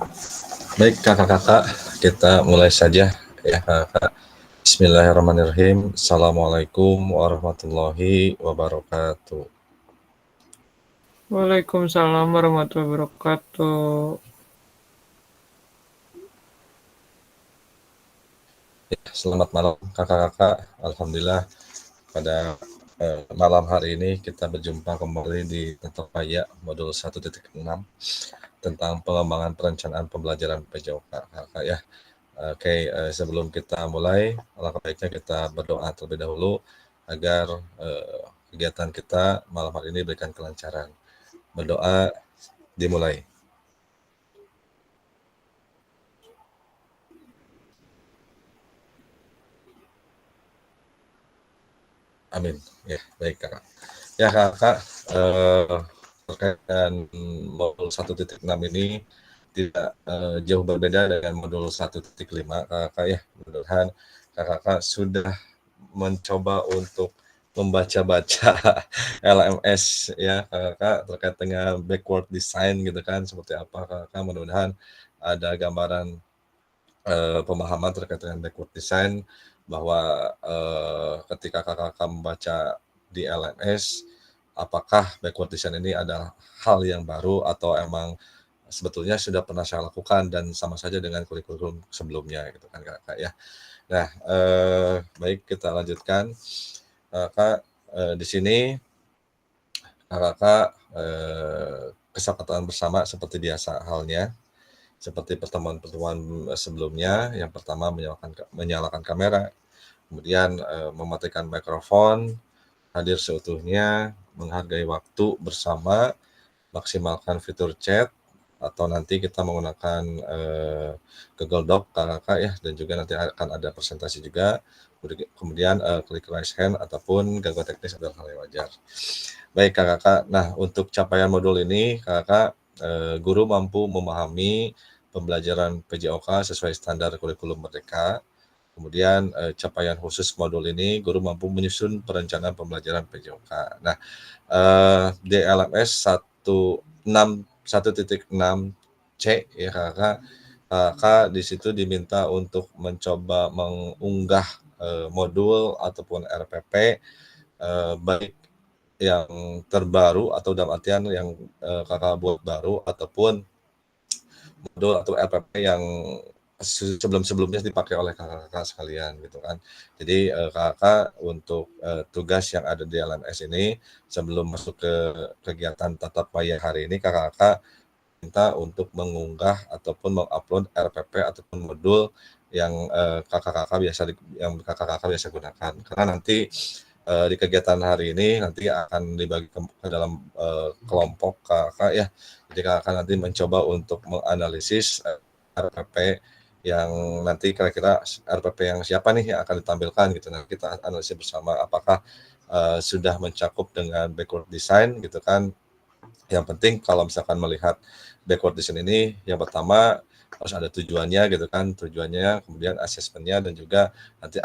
Baik kakak-kakak, kita mulai saja ya kakak. Bismillahirrahmanirrahim. Assalamualaikum warahmatullahi wabarakatuh. Waalaikumsalam warahmatullahi wabarakatuh. Ya, selamat malam kakak-kakak. Alhamdulillah pada malam hari ini kita berjumpa kembali di Tetapaya modul 1.6 tentang pengembangan perencanaan pembelajaran PJOK kakak ya. Oke, sebelum kita mulai, alangkah baiknya kita berdoa terlebih dahulu agar kegiatan kita malam hari ini berikan kelancaran. Berdoa dimulai. Amin. Ya, baik kakak. Ya kakak, terkait dengan modul 1.6 ini tidak jauh berbeda dengan modul 1.5 kakak ya. Mudah-mudahan kakak sudah mencoba untuk membaca-baca LMS ya kakak terkait dengan backward design gitu kan, seperti apa kakak. Mudah-mudahan ada gambaran pemahaman terkait dengan backward design, bahwa ketika kakak membaca di LMS, apakah backward design ini adalah hal yang baru atau emang sebetulnya sudah pernah saya lakukan dan sama saja dengan kurikulum sebelumnya gitu kan kakak ya. Nah, baik kita lanjutkan kakak. Di sini kakak kesepakatan bersama seperti biasa halnya, seperti pertemuan-pertemuan sebelumnya. Yang pertama menyalakan kamera, kemudian mematikan mikrofon, hadir seutuhnya, menghargai waktu bersama, maksimalkan fitur chat, atau nanti kita menggunakan Google Doc kakak ya, dan juga nanti akan ada presentasi juga. Kemudian klik raise hand ataupun gangguan teknis adalah hal yang wajar. Baik kakak, nah untuk capaian modul ini kakak, guru mampu memahami pembelajaran PJOK sesuai standar kurikulum Merdeka. Kemudian capaian khusus modul ini, guru mampu menyusun perencanaan pembelajaran PJOK. Nah, di LMS 1.6C ya kakak di situ diminta untuk mencoba mengunggah modul ataupun RPP, baik yang terbaru atau dalam artian yang kakak buat baru, ataupun modul atau RPP yang sebelum-sebelumnya dipakai oleh kakak-kakak sekalian gitu kan. Jadi kakak untuk tugas yang ada di LMS ini, sebelum masuk ke kegiatan tatap maya hari ini, kakak-kakak minta untuk mengunggah ataupun mengupload RPP ataupun modul yang kakak-kakak biasa gunakan. Karena nanti di kegiatan hari ini nanti akan dibagi ke dalam kelompok kakak ya. Jadi kakak nanti mencoba untuk menganalisis RPP yang nanti kira-kira RPP yang siapa nih yang akan ditampilkan gitu. Nah kita analisis bersama apakah sudah mencakup dengan backward design gitu kan. Yang penting kalau misalkan melihat backward design ini, yang pertama harus ada tujuannya gitu kan, tujuannya, kemudian asesmennya, dan juga nanti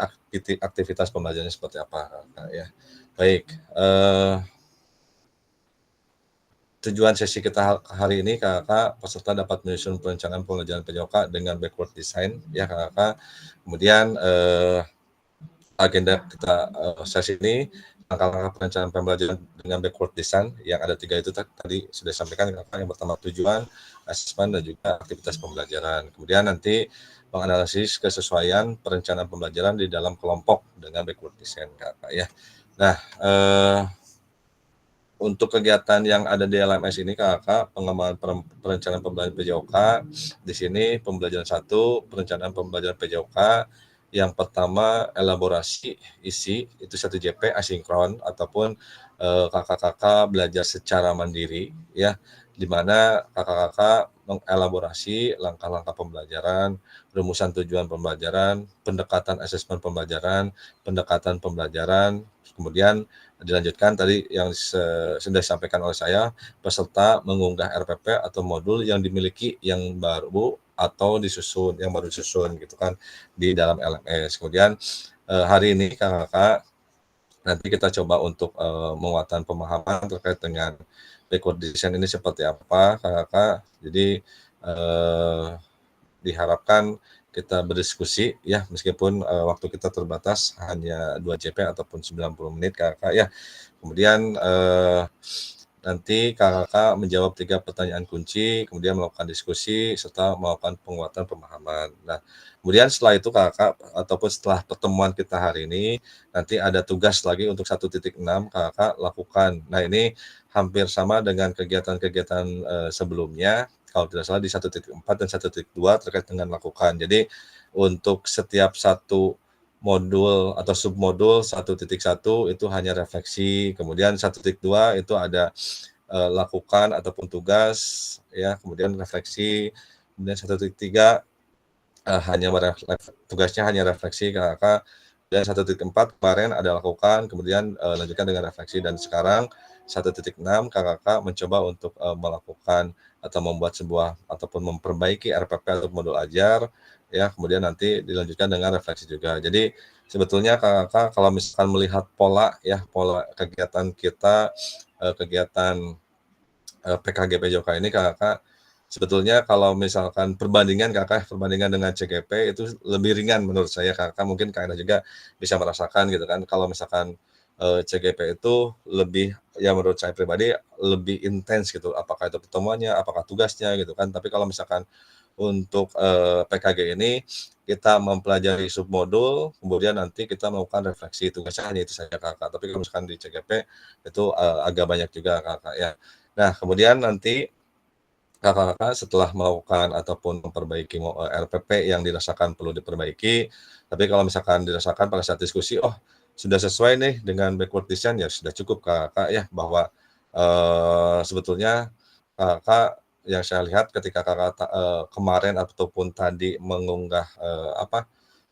aktivitas pembelajarannya seperti apa ya. Baik, tujuan sesi kita hari ini kakak, peserta dapat menyusun perencanaan pembelajaran PJOK dengan backward design ya kakak. Kemudian agenda kita sesi ini, langkah-langkah perencanaan pembelajaran dengan backward design yang ada 3 itu tadi sudah disampaikan kakak. Yang pertama tujuan, asesmen, dan juga aktivitas pembelajaran. Kemudian nanti menganalisis kesesuaian perencanaan pembelajaran di dalam kelompok dengan backward design kakak ya. Nah, untuk kegiatan yang ada di LMS ini kakak, pengembangan perencanaan pembelajaran PJOK, di sini pembelajaran 1, perencanaan pembelajaran PJOK. Yang pertama elaborasi isi itu 1 JP asinkron, ataupun kakak-kakak belajar secara mandiri ya, di mana kakak-kakak mengelaborasi langkah-langkah pembelajaran, rumusan tujuan pembelajaran, pendekatan asesmen pembelajaran, pendekatan pembelajaran. Kemudian dilanjutkan tadi yang sudah disampaikan oleh saya, peserta mengunggah RPP atau modul yang dimiliki yang baru atau yang baru disusun gitu kan di dalam LMS. Kemudian hari ini kakak nanti kita coba untuk menguatkan pemahaman terkait dengan backward design ini seperti apa kakak. Jadi diharapkan kita berdiskusi ya, meskipun waktu kita terbatas hanya 2 JP ataupun 90 menit Kakak ya. Kemudian nanti Kakak menjawab 3 pertanyaan kunci, kemudian melakukan diskusi serta melakukan penguatan pemahaman. Nah, kemudian setelah itu Kakak ataupun setelah pertemuan kita hari ini, nanti ada tugas lagi untuk 1.6 Kakak lakukan. Nah, ini hampir sama dengan kegiatan-kegiatan sebelumnya, kalau tidak salah di 1.4 dan 1.2 terkait dengan lakukan. Jadi untuk setiap satu modul atau submodul 1.1 itu hanya refleksi, kemudian 1.2 itu ada lakukan ataupun tugas ya, kemudian refleksi, kemudian 1.3 hanya tugasnya hanya refleksi Kakak, dan 1.4 kemarin ada lakukan, kemudian lanjutkan dengan refleksi, dan sekarang 1.6 Kakak mencoba untuk melakukan atau membuat sebuah ataupun memperbaiki RPP atau modul ajar ya, kemudian nanti dilanjutkan dengan refleksi juga. Jadi sebetulnya Kakak kalau misalkan melihat pola ya, pola kegiatan kita, kegiatan PKG PJOK ini Kakak sebetulnya kalau misalkan perbandingan dengan CGP itu lebih ringan menurut saya. Kakak mungkin Kak juga bisa merasakan gitu kan, kalau misalkan CGP itu lebih, ya menurut saya pribadi lebih intens gitu, apakah itu pertemuannya, apakah tugasnya gitu kan. Tapi kalau misalkan untuk PKG ini kita mempelajari submodul, kemudian nanti kita melakukan refleksi, tugasnya hanya itu saja Kakak. Tapi kalau misalkan di CGP itu agak banyak juga Kakak ya. Nah, kemudian nanti Kakak setelah melakukan ataupun memperbaiki RPP yang dirasakan perlu diperbaiki, tapi kalau misalkan dirasakan pada saat diskusi, oh sudah sesuai nih dengan backward design, ya sudah cukup Kakak ya, bahwa sebetulnya Kakak yang saya lihat ketika Kakak kemarin ataupun tadi mengunggah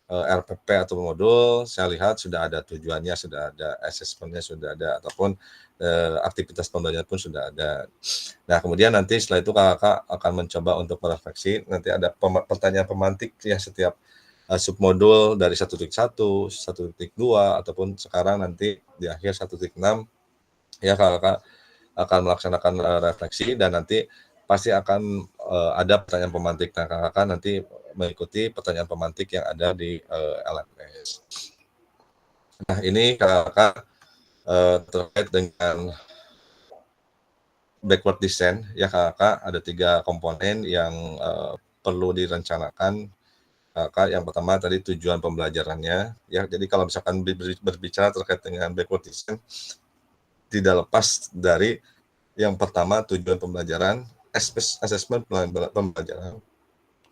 RPP atau modul, saya lihat sudah ada tujuannya, sudah ada asesmennya, sudah ada, ataupun aktivitas pembelajaran pun sudah ada. Nah, kemudian nanti setelah itu Kakak akan mencoba untuk merefleksi, nanti ada pertanyaan pemantik ya setiap submodul dari 1.1, 1.2, ataupun sekarang nanti di akhir 1.6 ya, Kakak akan melaksanakan refleksi, dan nanti pasti akan ada pertanyaan pemantik. Nah, Kakak nanti mengikuti pertanyaan pemantik yang ada di LMS. Nah, ini Kakak terkait dengan backward design ya Kakak, ada 3 komponen yang perlu direncanakan Kakak. Yang pertama tadi tujuan pembelajarannya ya. Jadi kalau misalkan berbicara terkait dengan backward design, tidak lepas dari yang pertama tujuan pembelajaran, asesmen pembelajaran,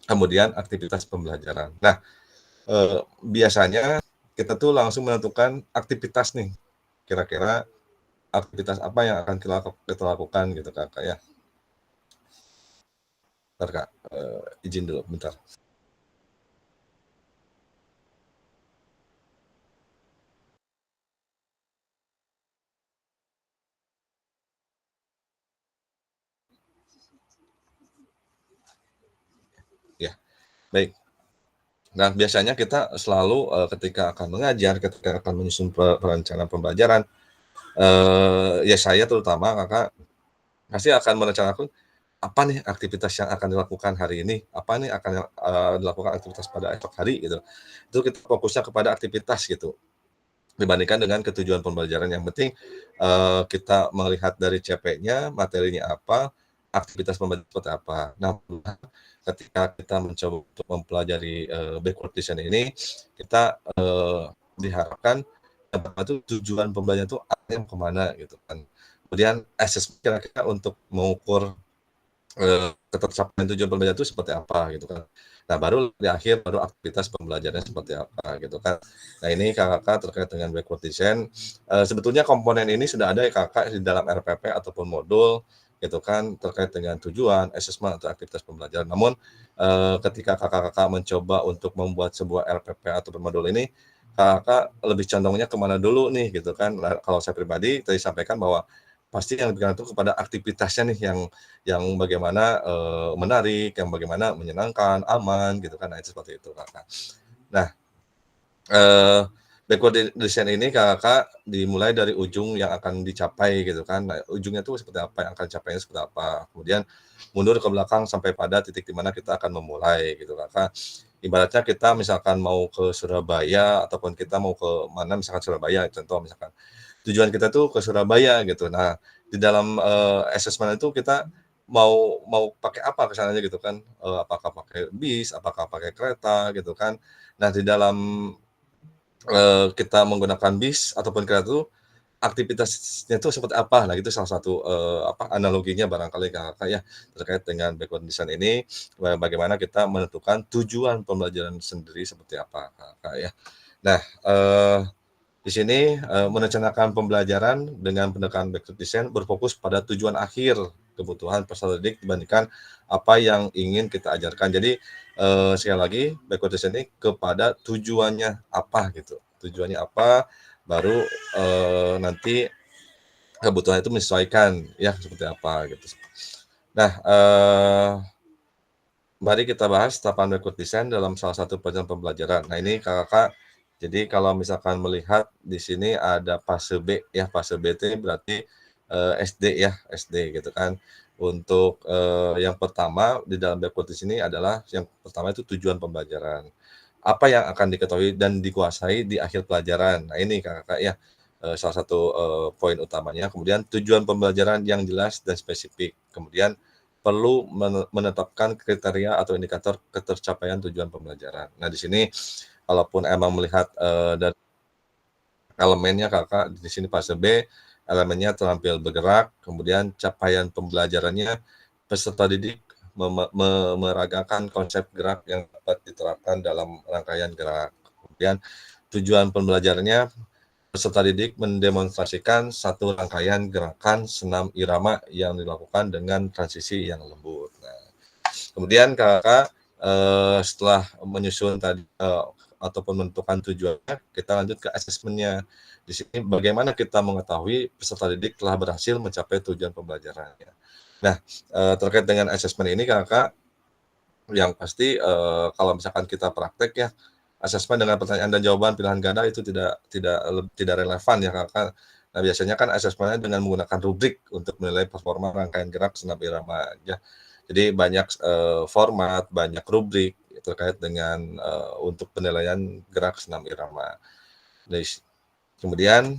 kemudian aktivitas pembelajaran. Nah, biasanya kita tuh langsung menentukan aktivitas nih, kira-kira aktivitas apa yang akan kita lakukan gitu Kakak ya. Bentar Kak, izin dulu bentar. Ya, baik. Nah, biasanya kita selalu ketika akan mengajar, ketika akan menyusun perencanaan pembelajaran, ya saya terutama Kakak pasti akan merencanakan apa nih aktivitas yang akan dilakukan hari ini, apa nih akan dilakukan aktivitas pada esok hari gitu. Itu kita fokusnya kepada aktivitas gitu, dibandingkan dengan ketujuan pembelajaran. Yang penting kita melihat dari CP-nya, materinya apa, aktivitas pembelajaran seperti apa. Nah, ketika kita mencoba untuk mempelajari backward design ini, kita diharapkan itu tujuan pembelajaran itu arahnya kemana gitu kan. Kemudian assessment kira-kira untuk mengukur ketercapaian tujuan pembelajaran itu seperti apa gitu kan. Nah, baru di akhir baru aktivitas pembelajarannya seperti apa gitu kan. Nah, ini Kakak terkait dengan backward design, sebetulnya komponen ini sudah ada ya Kakak di dalam RPP ataupun modul gitu kan, terkait dengan tujuan, asesmen atau aktivitas pembelajaran. Namun ketika Kakak mencoba untuk membuat sebuah RPP atau modul ini, Kakak lebih condongnya kemana dulu nih gitu kan. Nah, kalau saya pribadi tadi sampaikan bahwa pasti yang bergantung kepada aktivitasnya nih, yang bagaimana menarik, yang bagaimana menyenangkan, aman gitu kan. Nah, itu seperti itu Kakak. Nah, backward design ini Kakak dimulai dari ujung yang akan dicapai gitu kan. Nah, ujungnya tuh seperti apa, yang akan capainya seperti apa. Kemudian mundur ke belakang sampai pada titik di mana kita akan memulai gitu Kakak. Ibaratnya kita misalkan mau ke Surabaya ataupun kita mau ke mana misalkan Surabaya contoh misalkan. Tujuan kita tuh ke Surabaya gitu. Nah, di dalam, asesmen itu kita mau mau pakai apa ke sananya gitu kan, apakah pakai bis, apakah pakai kereta gitu kan. Nah, di dalam kita menggunakan bis ataupun kereta itu, aktivitasnya itu seperti apa? Nah, itu salah satu, analoginya barangkali Kakak ya, terkait dengan backward design ini, bagaimana kita menentukan tujuan pembelajaran sendiri seperti apa, Kakak, ya. Nah, di sini, merencanakan pembelajaran dengan pendekatan backward design berfokus pada tujuan akhir kebutuhan peserta didik dibandingkan apa yang ingin kita ajarkan. Jadi, sekali lagi backward design ini kepada tujuannya apa gitu, tujuannya apa, baru, nanti kebutuhan itu menyesuaikan ya seperti apa gitu. Nah, mari kita bahas tahapan backward design dalam salah satu pelajaran pembelajaran. Nah, ini Kakak, jadi kalau misalkan melihat di sini ada fase B ya, fase B itu berarti, SD ya, SD gitu kan. Untuk, yang pertama di dalam backward design ini adalah yang pertama itu tujuan pembelajaran. Apa yang akan diketahui dan dikuasai di akhir pelajaran. Nah, ini Kakak ya, salah satu, poin utamanya. Kemudian tujuan pembelajaran yang jelas dan spesifik. Kemudian perlu menetapkan kriteria atau indikator ketercapaian tujuan pembelajaran. Nah, di sini kalaupun emang melihat, dari elemennya Kakak di sini fase B, elemennya terampil bergerak, kemudian capaian pembelajarannya peserta didik meragakan konsep gerak yang dapat diterapkan dalam rangkaian gerak. Kemudian tujuan pembelajarannya peserta didik mendemonstrasikan satu rangkaian gerakan senam irama yang dilakukan dengan transisi yang lembut. Nah, kemudian Kakak, setelah menyusun tadi, ataupun menentukan tujuannya, kita lanjut ke asesmennya. Di sini bagaimana kita mengetahui peserta didik telah berhasil mencapai tujuan pembelajarannya. Nah, terkait dengan asesmen ini Kakak, yang pasti, kalau misalkan kita praktek ya, asesmen dengan pertanyaan dan jawaban pilihan ganda itu tidak relevan ya Kakak. Nah, biasanya kan asesmennya dengan menggunakan rubrik untuk menilai performa rangkaian gerak senam irama ya. Jadi banyak, format, banyak rubrik terkait dengan, untuk penilaian gerak senam irama. Kemudian,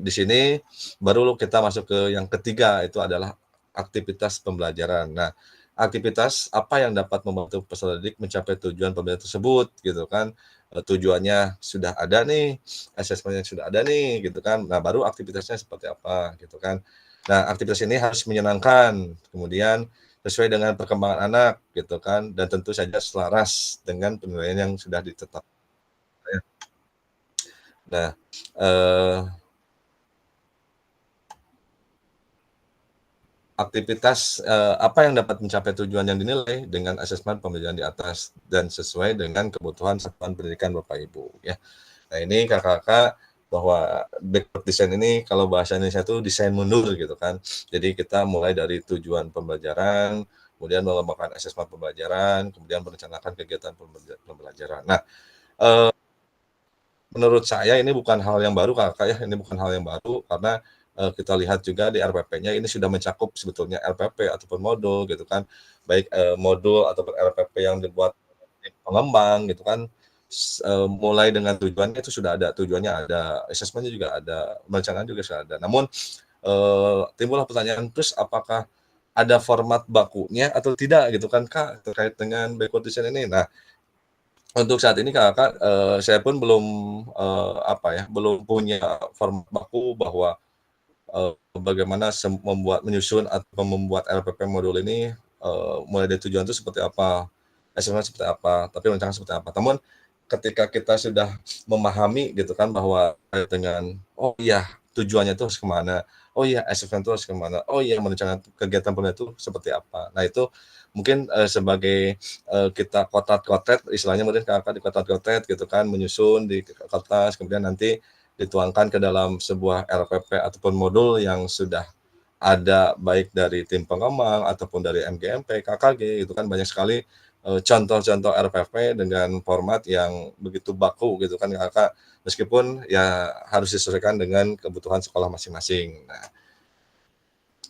di sini baru kita masuk ke yang ketiga, itu adalah aktivitas pembelajaran. Nah, aktivitas apa yang dapat membantu peserta didik mencapai tujuan pembelajaran tersebut, gitu kan. Tujuannya sudah ada nih, asesmennya sudah ada nih, gitu kan. Nah, baru aktivitasnya seperti apa, gitu kan. Nah, aktivitas ini harus menyenangkan, kemudian sesuai dengan perkembangan anak, gitu kan, dan tentu saja selaras dengan penilaian yang sudah ditetapkan. Nah, aktivitas, apa yang dapat mencapai tujuan yang dinilai dengan asesmen pembelajaran di atas dan sesuai dengan kebutuhan satuan pendidikan Bapak Ibu ya. Nah, ini Kakak bahwa backward design ini kalau bahasa Indonesia itu desain mundur gitu kan. Jadi kita mulai dari tujuan pembelajaran, kemudian mengembangkan asesmen pembelajaran, kemudian merencanakan kegiatan pembelajaran. Nah, menurut saya ini bukan hal yang baru Kakak ya, ini bukan hal yang baru karena, kita lihat juga di RPP-nya ini sudah mencakup sebetulnya LPP ataupun modul gitu kan, baik, modul ataupun LPP yang dibuat tim pengembang gitu kan, mulai dengan tujuannya itu sudah ada, tujuannya ada, asesmennya juga ada, perencanaan juga sudah ada. Namun, timbullah pertanyaan, terus apakah ada format bakunya atau tidak gitu kan Kak, terkait dengan backward design ini? Nah, untuk saat ini Kakak, saya pun belum, belum punya format baku bahwa, bagaimana menyusun atau membuat LPP modul ini, mulai dari tujuan itu seperti apa, hasilnya seperti apa, tapi rancangan seperti apa. Namun ketika kita sudah memahami gitu kan bahwa dengan, oh iya tujuannya itu harus ke mana, oh iya asesmen itu harus ke mana, oh iya merencanakan kegiatan penelitian itu seperti apa. Nah itu mungkin, sebagai, kita kotak-kotak istilahnya mungkin Kakak di kotak-kotak gitu kan, menyusun di kertas, kemudian nanti dituangkan ke dalam sebuah LPP ataupun modul yang sudah ada baik dari tim pengembang ataupun dari MGMP, KKG itu kan banyak sekali, contoh-contoh RPP dengan format yang begitu baku gitu kan Kakak meskipun ya harus disesuaikan dengan kebutuhan sekolah masing-masing. Nah,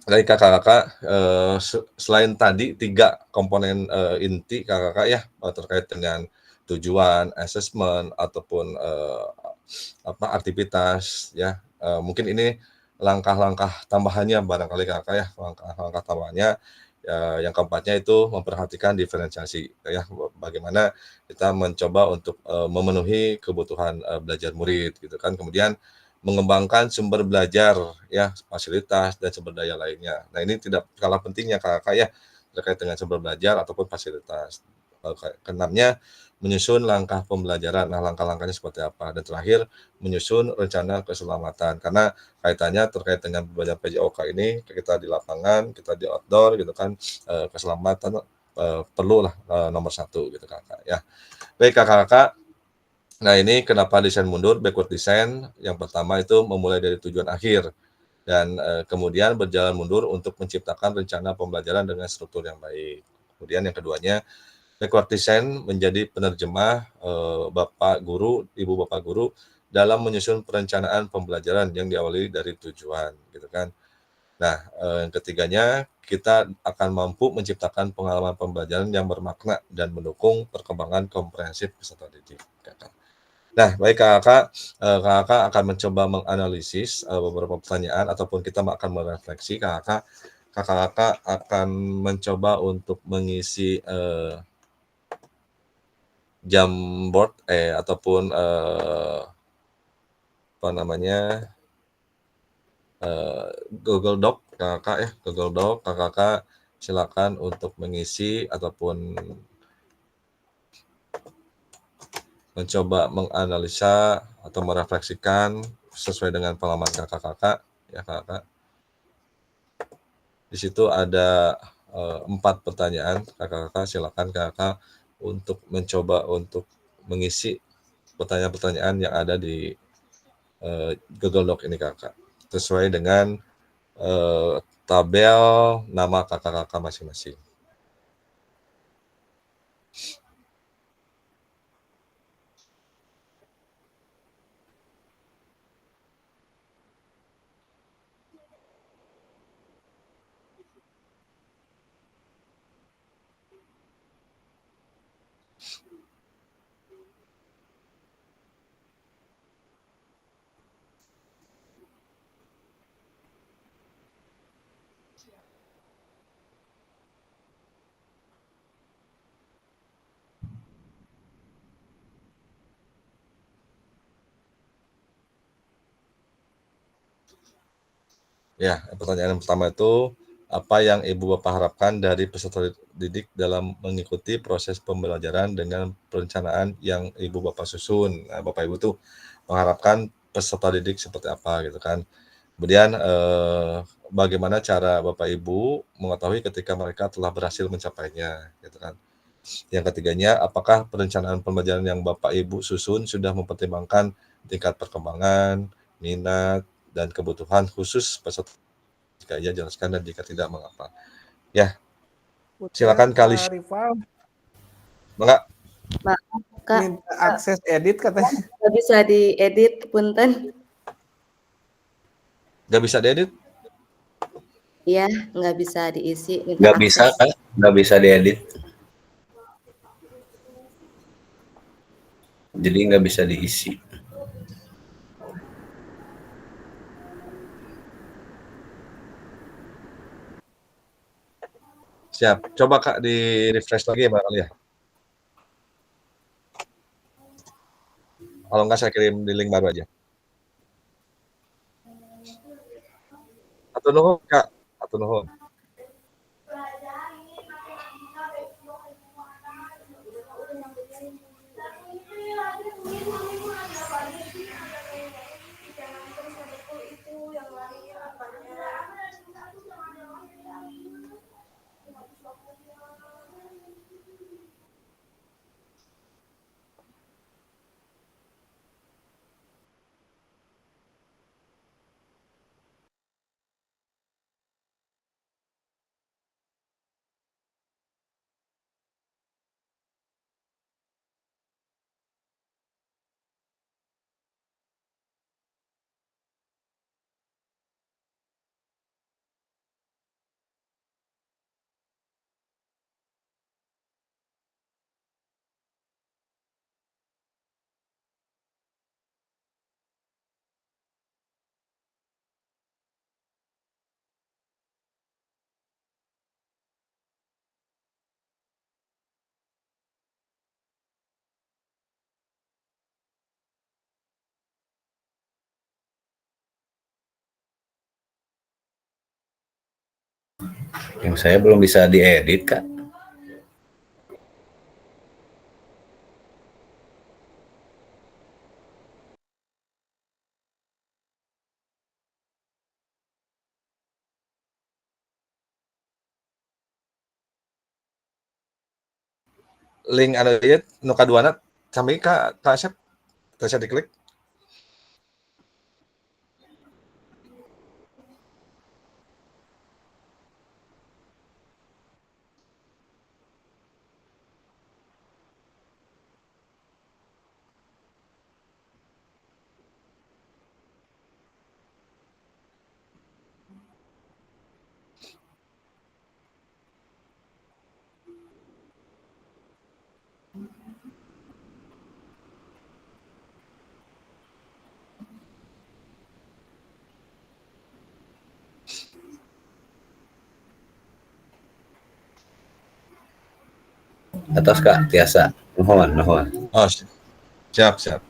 dari kakak-kakak, selain tadi 3 komponen, inti kakak-kakak ya, terkait dengan tujuan, assessment, ataupun, aktivitas ya, mungkin ini langkah-langkah tambahannya barangkali kakak ya, langkah-langkah tambahannya, yang keempatnya itu memperhatikan diferensiasi ya, bagaimana kita mencoba untuk, memenuhi kebutuhan, belajar murid gitu kan. Kemudian mengembangkan sumber belajar ya, fasilitas dan sumber daya lainnya. Nah, ini tidak kalah pentingnya Kakak ya, terkait dengan sumber belajar ataupun fasilitas. Keenamnya, menyusun langkah pembelajaran. Nah, langkah-langkahnya seperti apa? Dan terakhir, menyusun rencana keselamatan. Karena kaitannya terkait dengan belajar PJOK ini, kita di lapangan, kita di outdoor gitu kan, keselamatan perlulah nomor 1 gitu Kakak ya. Baik Kakak-kakak, nah ini kenapa desain mundur, backward design, yang pertama itu memulai dari tujuan akhir, dan kemudian berjalan mundur untuk menciptakan rencana pembelajaran dengan struktur yang baik. Kemudian yang keduanya, backward design menjadi penerjemah Bapak Guru, Ibu Bapak Guru, dalam menyusun perencanaan pembelajaran yang diawali dari tujuan, gitu kan. Nah, yang ketiganya, kita akan mampu menciptakan pengalaman pembelajaran yang bermakna dan mendukung perkembangan komprehensif peserta didik. Nah, baik Kakak, Kakak akan mencoba menganalisis, beberapa pertanyaan ataupun kita akan merefleksi Kakak akan mencoba untuk mengisi, Jamboard, ataupun, apa namanya, Google Doc Kakak ya, Google Doc. Kakak silakan untuk mengisi ataupun mencoba menganalisa atau merefleksikan sesuai dengan pengalaman Kakak-kakak, ya Kakak. Di situ ada 4 pertanyaan, Kakak-kakak silakan Kakak untuk mencoba untuk mengisi pertanyaan-pertanyaan yang ada di Google Doc ini Kakak, sesuai dengan tabel nama Kakak-kakak masing-masing. Ya, pertanyaan yang pertama itu, apa yang Ibu Bapak harapkan dari peserta didik dalam mengikuti proses pembelajaran dengan perencanaan yang Ibu Bapak susun? Nah, Bapak Ibu tuh mengharapkan peserta didik seperti apa gitu kan. Kemudian bagaimana cara Bapak Ibu mengetahui ketika mereka telah berhasil mencapainya gitu kan. Yang ketiganya, apakah perencanaan pembelajaran yang Bapak Ibu susun sudah mempertimbangkan tingkat perkembangan, minat, dan kebutuhan khusus peserta? Jika iya jelaskan dan jika tidak mengapa. Ya, Punten, silakan Kak Rival Mangga. Maaf, Kak, minta akses edit katanya. nggak bisa diedit, punten. Nggak bisa diedit? Iya, nggak bisa diisi, minta Nggak bisa akses. kan? Nggak bisa diedit. Jadi nggak bisa diisi. Siap. Coba Kak di refresh lagi ya barangkali ya. Kalau nggak saya kirim di link baru aja. Atur nuhun Kak. Atur nuhun. Yang saya belum bisa diedit, Kak. Link anu ieu nu kaduana sami ka Asep bisa diklik. Atas, Kak, tiasa. Nuhun, nuhun. Oh, siap, siap.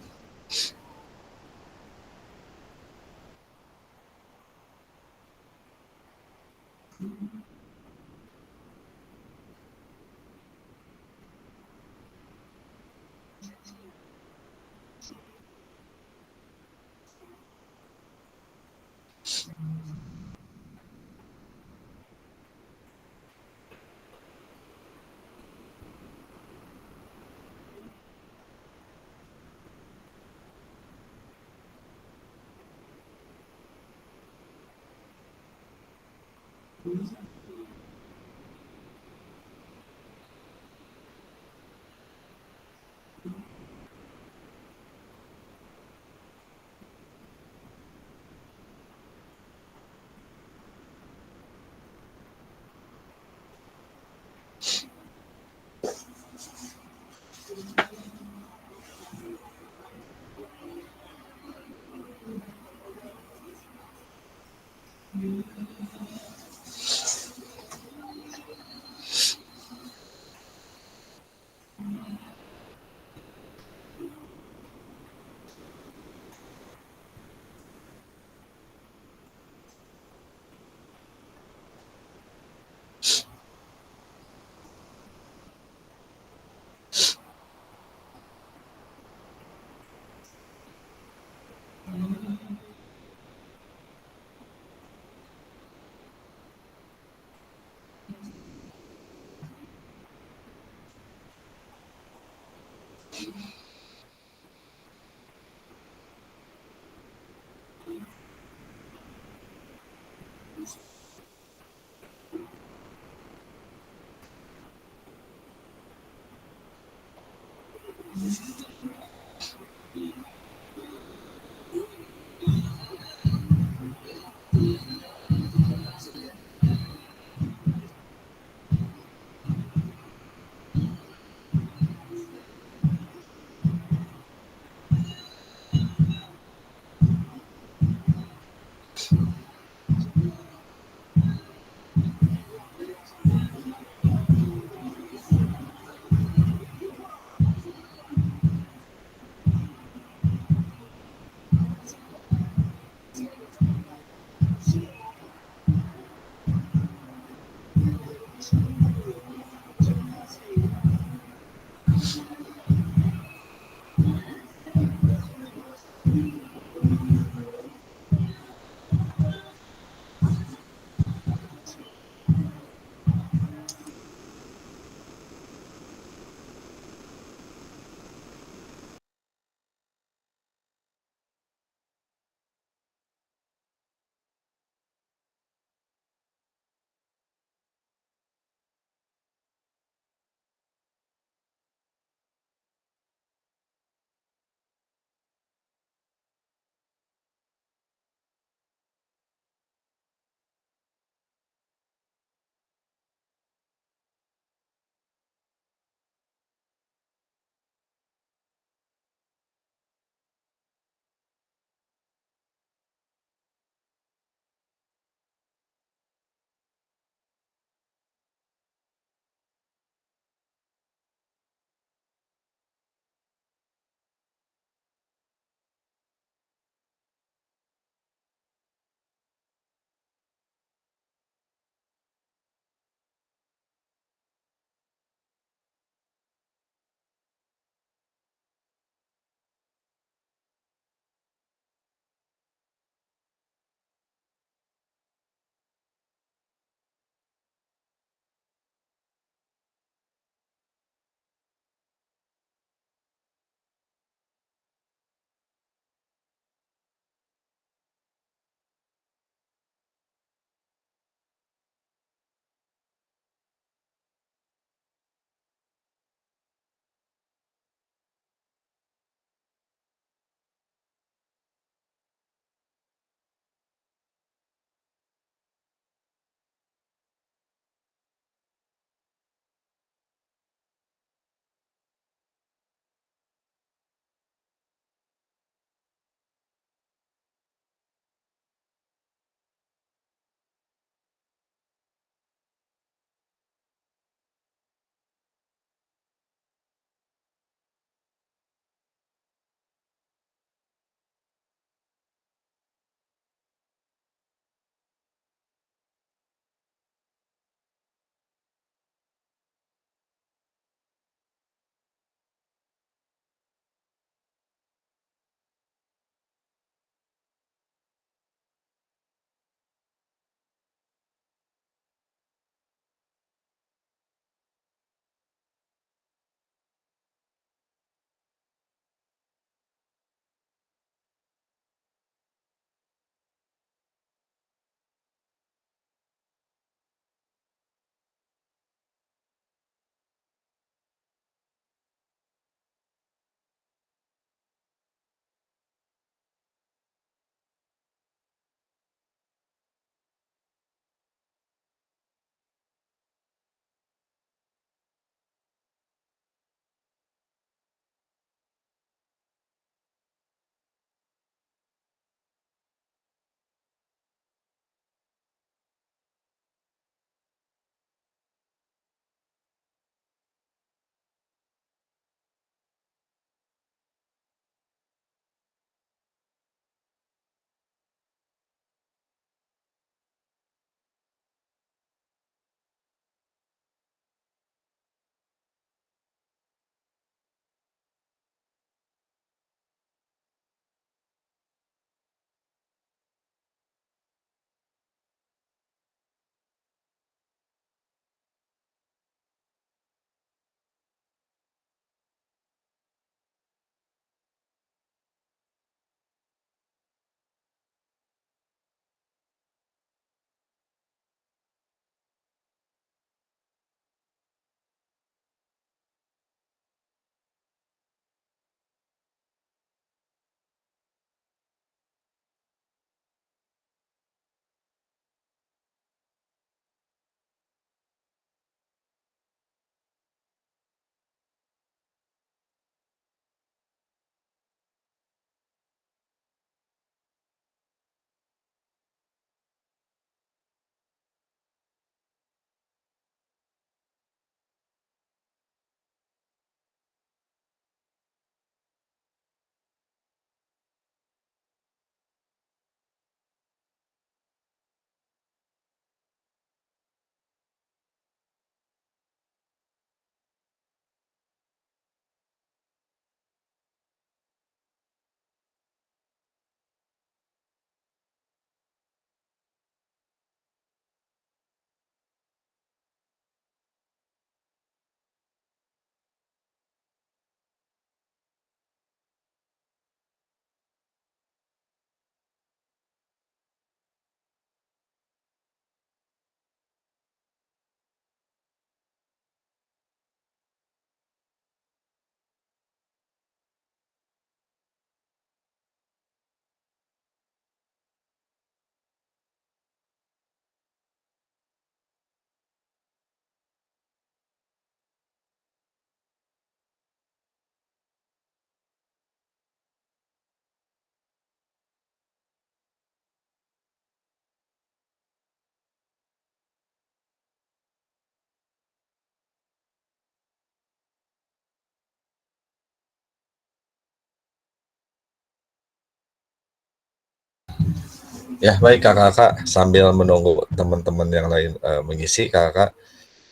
Ya, baik Kakak-kakak, sambil menunggu teman-teman yang lain mengisi, Kakak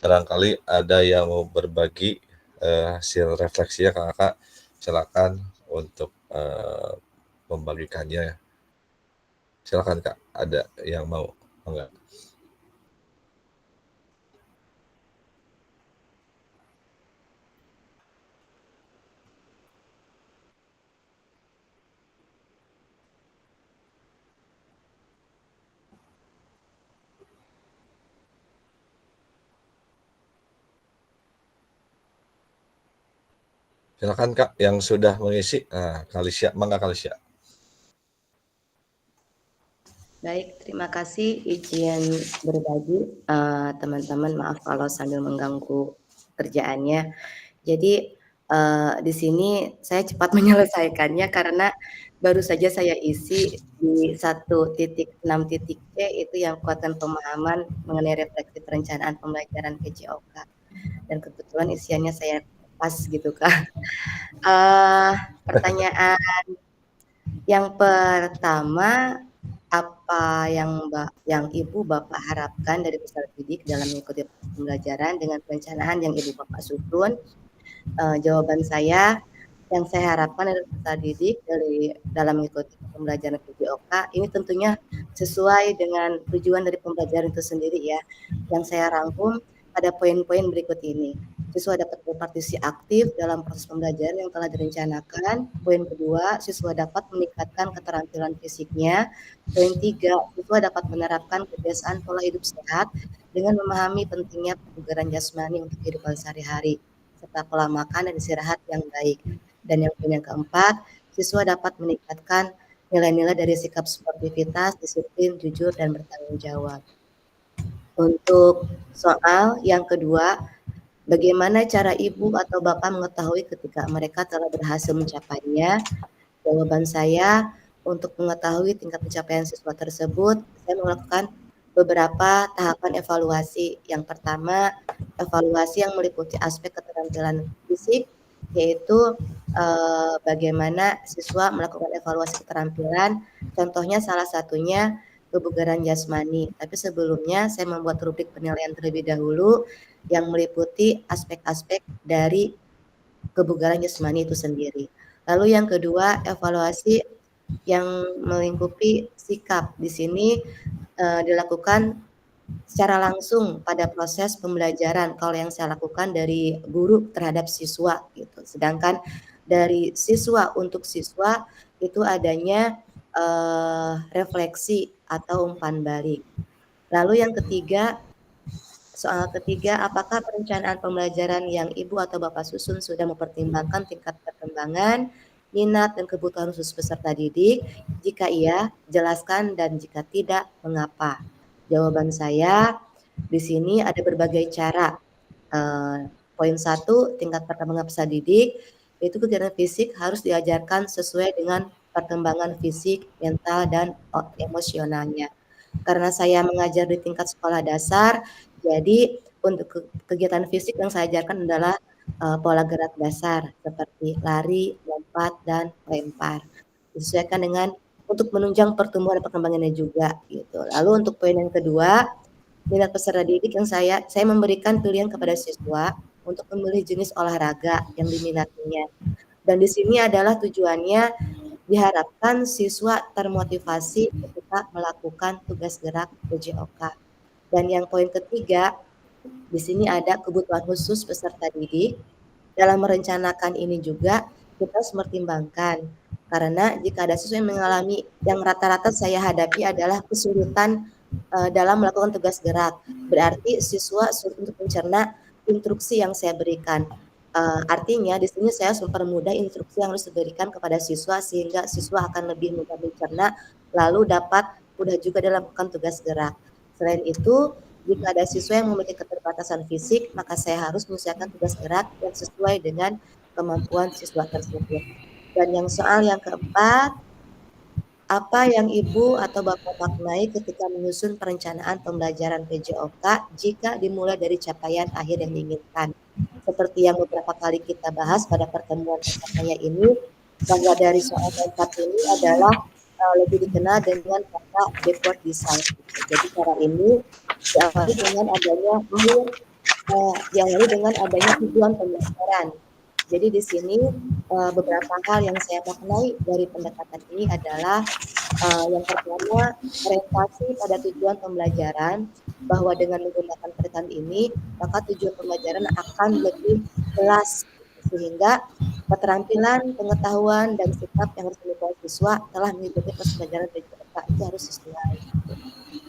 barangkali ada yang mau berbagi hasil refleksinya, Kakak silakan untuk membagikannya. Silakan Kak, ada yang mau? Enggak. Silakan Kak yang sudah mengisi. Nah, Kalisya, mangga Kalisya. Baik, terima kasih izin berbagi, teman-teman. Maaf kalau sambil mengganggu kerjaannya. Jadi, di sini saya cepat menyelesaikannya karena baru saja saya isi di 1.6.c itu yang kuatkan pemahaman mengenai refleksi perencanaan pembelajaran PJOK, dan kebetulan isiannya saya pas gitu, Kak. Pertanyaan yang pertama, apa yang Ibu Bapak harapkan dari peserta didik dalam mengikuti pembelajaran dengan perencanaan yang Ibu Bapak susun? Jawaban saya, yang saya harapkan dari peserta didik dalam mengikuti pembelajaran PJOK ini tentunya sesuai dengan tujuan dari pembelajaran itu sendiri ya. Yang saya rangkum pada poin-poin berikut ini. Siswa dapat berpartisipasi aktif dalam proses pembelajaran yang telah direncanakan. Poin kedua, siswa dapat meningkatkan keterampilan fisiknya. Poin tiga, siswa dapat menerapkan kebiasaan pola hidup sehat dengan memahami pentingnya kebugaran jasmani untuk kehidupan sehari-hari, serta pola makan dan istirahat yang baik. Dan yang poin yang keempat, siswa dapat meningkatkan nilai-nilai dari sikap sportivitas, disiplin, jujur, dan bertanggung jawab. Untuk soal yang kedua, bagaimana cara ibu atau bapak mengetahui ketika mereka telah berhasil mencapainya? Jawaban saya, untuk mengetahui tingkat pencapaian siswa tersebut, saya melakukan beberapa tahapan evaluasi. Yang pertama, evaluasi yang meliputi aspek keterampilan fisik, yaitu bagaimana siswa melakukan evaluasi keterampilan. Contohnya salah satunya kebugaran jasmani. Tapi sebelumnya saya membuat rubrik penilaian terlebih dahulu yang meliputi aspek-aspek dari kebugaran jasmani itu sendiri. Lalu yang kedua, evaluasi yang melingkupi sikap. Di sini dilakukan secara langsung pada proses pembelajaran. Kalau yang saya lakukan dari guru terhadap siswa gitu. Sedangkan dari siswa untuk siswa itu adanya refleksi atau umpan balik. Lalu yang ketiga, soal ketiga, apakah perencanaan pembelajaran yang Ibu atau Bapak susun sudah mempertimbangkan tingkat perkembangan, minat, dan kebutuhan khusus peserta didik? Jika iya, jelaskan, dan jika tidak, mengapa? Jawaban saya, di sini ada berbagai cara. Poin 1, tingkat perkembangan peserta didik, itu kegiatan fisik harus diajarkan sesuai dengan perkembangan fisik, mental, dan emosionalnya. Karena saya mengajar di tingkat sekolah dasar, jadi untuk kegiatan fisik yang saya ajarkan adalah pola gerak dasar seperti lari, lompat, dan lempar. Disesuaikan dengan untuk menunjang pertumbuhan dan perkembangannya juga gitu. Lalu untuk poin yang kedua, minat peserta didik yang saya memberikan pilihan kepada siswa untuk memilih jenis olahraga yang diminatinya. Dan di sini adalah tujuannya diharapkan siswa termotivasi ketika melakukan tugas gerak PJOK. Dan yang poin ketiga, di sini ada kebutuhan khusus peserta didik. Dalam merencanakan ini juga kita harus mempertimbangkan, karena jika ada siswa yang mengalami, yang rata-rata saya hadapi adalah kesulitan dalam melakukan tugas gerak. Berarti siswa sulit untuk mencerna instruksi yang saya berikan. Artinya di sini saya harus mempermudah instruksi yang harus diberikan kepada siswa sehingga siswa akan lebih mudah mencerna, lalu dapat mudah juga dalam melakukan tugas gerak. Selain itu, jika ada siswa yang memiliki keterbatasan fisik, maka saya harus menyesuaikan tugas gerak yang sesuai dengan kemampuan siswa tersebut. Dan yang soal yang keempat, apa yang Ibu atau Bapak maknai ketika menyusun perencanaan pembelajaran PJOK jika dimulai dari capaian akhir yang diinginkan? Seperti yang beberapa kali kita bahas pada pertemuan pesertanya ini, bahwa dari soal keempat ini adalah lebih dikenal dengan kata backward design. Jadi cara ini diawali dengan adanya tujuan pembelajaran. Jadi di sini beberapa hal yang saya maknai dari pendekatan ini adalah yang pertama, orientasi pada tujuan pembelajaran, bahwa dengan menggunakan pendekatan ini, maka tujuan pembelajaran akan lebih jelas, sehingga keterampilan, pengetahuan, dan sikap yang harus dimiliki oleh siswa telah mengikuti proses pembelajaran PJOK itu harus sesuai.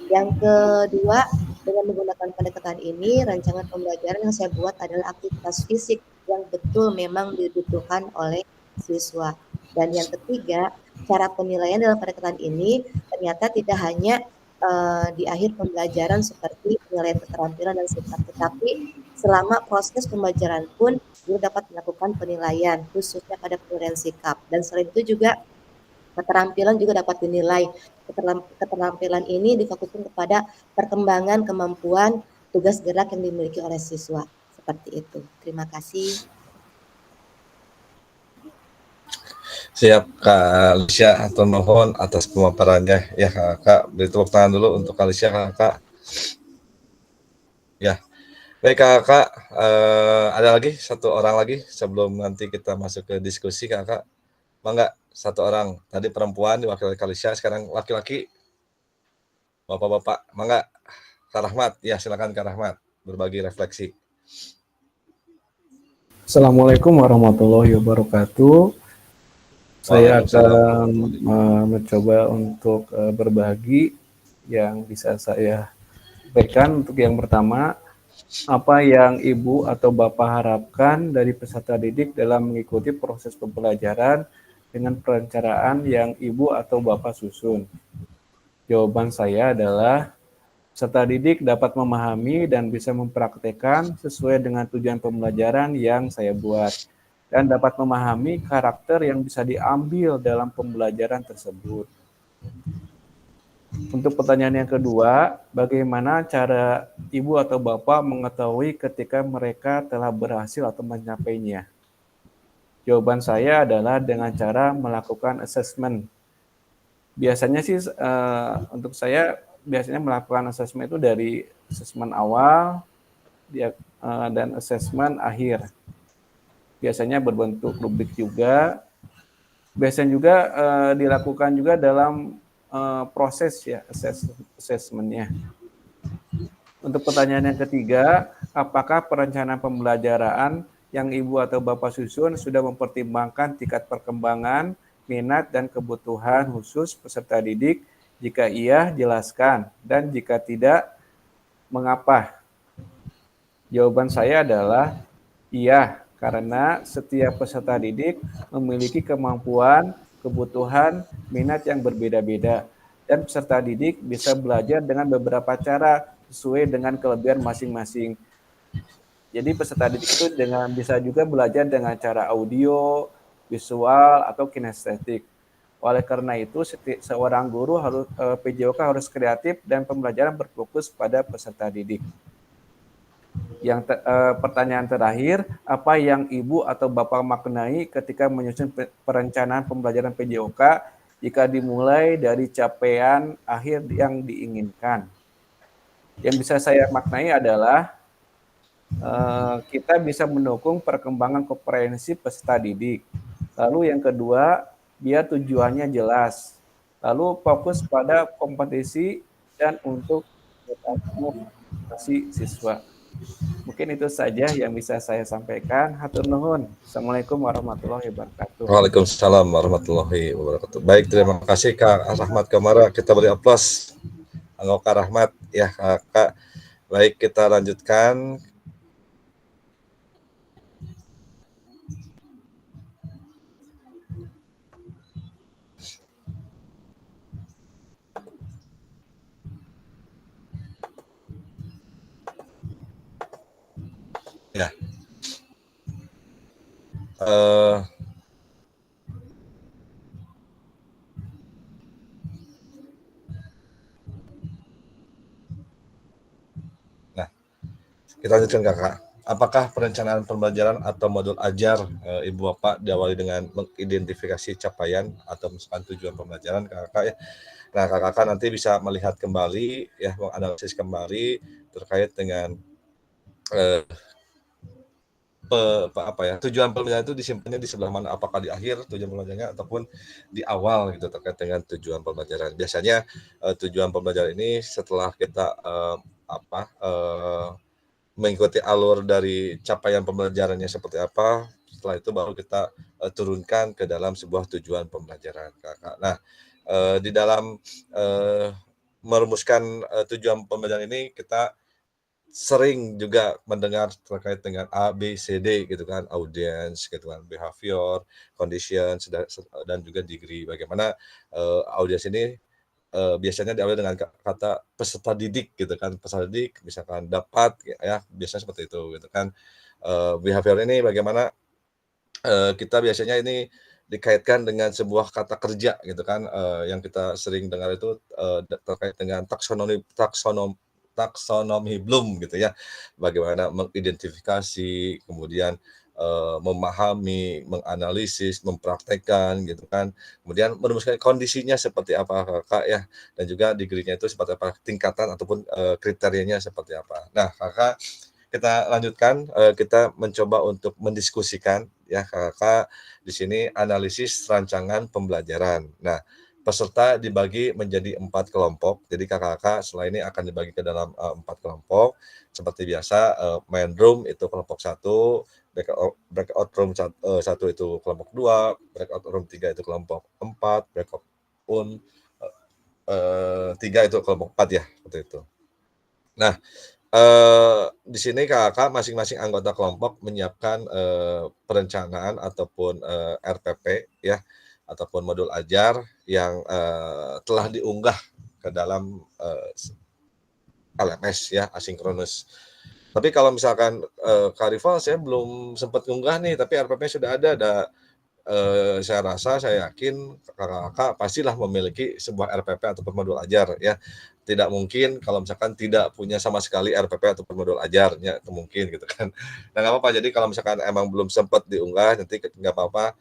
Yang kedua, dengan menggunakan pendekatan ini, rancangan pembelajaran yang saya buat adalah aktivitas fisik yang betul memang dibutuhkan oleh siswa. Dan yang ketiga, cara penilaian dalam pendekatan ini ternyata tidak hanya di akhir pembelajaran seperti penilaian keterampilan dan sikap, tetapi selama proses pembelajaran pun juga dapat melakukan penilaian, khususnya pada penilaian sikap. Dan selain itu juga keterampilan juga dapat dinilai. Keterampilan ini difokuskan kepada perkembangan kemampuan tugas gerak yang dimiliki oleh siswa. Seperti itu. Terima kasih. Siap Kak Alicia, atau mohon atas pemaparannya. Ya Kak, beri tepuk tangan dulu untuk Alicia Kak. Ya, baik Kak, ada lagi satu orang lagi sebelum nanti kita masuk ke diskusi Kak. Mangga, satu orang. Tadi perempuan diwakili Alicia, sekarang laki-laki. Bapak-bapak, mangga. Kak Rahmat, ya silakan Kak Rahmat berbagi refleksi. Assalamualaikum warahmatullahi wabarakatuh. Saya akan mencoba untuk berbagi yang bisa saya sampaikan. Untuk yang pertama, apa yang Ibu atau Bapak harapkan dari peserta didik dalam mengikuti proses pembelajaran dengan perencanaan yang Ibu atau Bapak susun? Jawaban saya adalah peserta didik dapat memahami dan bisa mempraktekkan sesuai dengan tujuan pembelajaran yang saya buat, dan dapat memahami karakter yang bisa diambil dalam pembelajaran tersebut. Untuk pertanyaan yang kedua, bagaimana cara Ibu atau Bapak mengetahui ketika mereka telah berhasil atau mencapainya? Jawaban saya adalah dengan cara melakukan assessment. Biasanya sih untuk saya biasanya melakukan assessment itu dari assessment awal dan assessment akhir. Biasanya berbentuk rubrik juga. Biasanya juga dilakukan juga dalam proses ya assessment-nya. Untuk pertanyaan yang ketiga, apakah perencanaan pembelajaran yang Ibu atau Bapak susun sudah mempertimbangkan tingkat perkembangan, minat, dan kebutuhan khusus peserta didik? Jika iya, jelaskan. Dan jika tidak, mengapa? Jawaban saya adalah iya, karena setiap peserta didik memiliki kemampuan, kebutuhan, minat yang berbeda-beda. Dan peserta didik bisa belajar dengan beberapa cara sesuai dengan kelebihan masing-masing. Jadi peserta didik itu bisa juga belajar dengan cara audio, visual, atau kinestetik. Oleh karena itu, seorang guru PJOK harus kreatif dan pembelajaran berfokus pada peserta didik. Yang pertanyaan terakhir, apa yang Ibu atau Bapak maknai ketika menyusun perencanaan pembelajaran PJOK jika dimulai dari capaian akhir yang diinginkan? Yang bisa saya maknai adalah kita bisa mendukung perkembangan komprehensif peserta didik. Lalu yang kedua, biar tujuannya jelas. Lalu fokus pada kompetisi dan untuk motivasi siswa. Mungkin itu saja yang bisa saya sampaikan. Hatur nuhun. Assalamualaikum warahmatullahi wabarakatuh. Waalaikumsalam warahmatullahi wabarakatuh. Baik, terima kasih Kak Rahmat Kamara. Kita beri aplaus. Halo Kak Rahmat, ya Kak. Baik, kita lanjutkan. Ya. Nah, kita lanjutkan Kakak. apakah perencanaan pembelajaran atau modul ajar Ibu Bapak diawali dengan mengidentifikasi capaian atau misalkan tujuan pembelajaran kakak ya. Nah kakak nanti bisa melihat kembali ya, menganalisis kembali terkait dengan tujuan pembelajaran itu disimpannya di sebelah mana, apakah di akhir tujuan pembelajarannya ataupun di awal gitu terkait dengan tujuan pembelajaran. Biasanya tujuan pembelajaran ini setelah kita mengikuti alur dari capaian pembelajarannya seperti apa, setelah itu baru kita turunkan ke dalam sebuah tujuan pembelajaran kakak. Nah di dalam merumuskan tujuan pembelajaran ini kita sering juga mendengar terkait dengan A, B, C, D gitu kan, audience gitu kan, behavior, conditions, dan juga degree. Bagaimana audience ini biasanya diawali dengan kata peserta didik gitu kan, peserta didik misalkan dapat ya, biasanya seperti itu gitu kan. Behavior ini bagaimana kita biasanya ini dikaitkan dengan sebuah kata kerja gitu kan, yang kita sering dengar itu terkait dengan taksonomi Bloom gitu ya. Bagaimana mengidentifikasi, kemudian memahami, menganalisis, mempraktekkan gitu kan. Kemudian merumuskan kondisinya seperti apa kakak ya, dan juga degree-nya itu seperti apa, tingkatan ataupun kriterianya seperti apa. Nah kakak kita lanjutkan, kita mencoba untuk mendiskusikan ya kakak di sini analisis rancangan pembelajaran. Nah peserta dibagi menjadi 4 kelompok. Jadi kakak-kakak setelah ini akan dibagi ke dalam 4 kelompok. Seperti biasa, main room itu kelompok 1, breakout room 1 itu kelompok 2, breakout room 3 itu kelompok 4, breakout room 3 itu kelompok 4 ya, seperti itu. Nah, di sini kakak masing-masing anggota kelompok menyiapkan perencanaan ataupun RPP ya, ataupun modul ajar yang telah diunggah ke dalam LMS ya, asinkronus. Tapi kalau misalkan Kak Rival saya belum sempat unggah nih, tapi RPP sudah ada. Saya rasa, saya yakin kakak-kakak pastilah memiliki sebuah RPP ataupun modul ajar ya. Tidak mungkin kalau misalkan tidak punya sama sekali RPP ataupun modul ajarnya, itu mungkin gitu kan. Nah nggak apa-apa, jadi kalau misalkan emang belum sempat diunggah, nanti nggak apa-apa.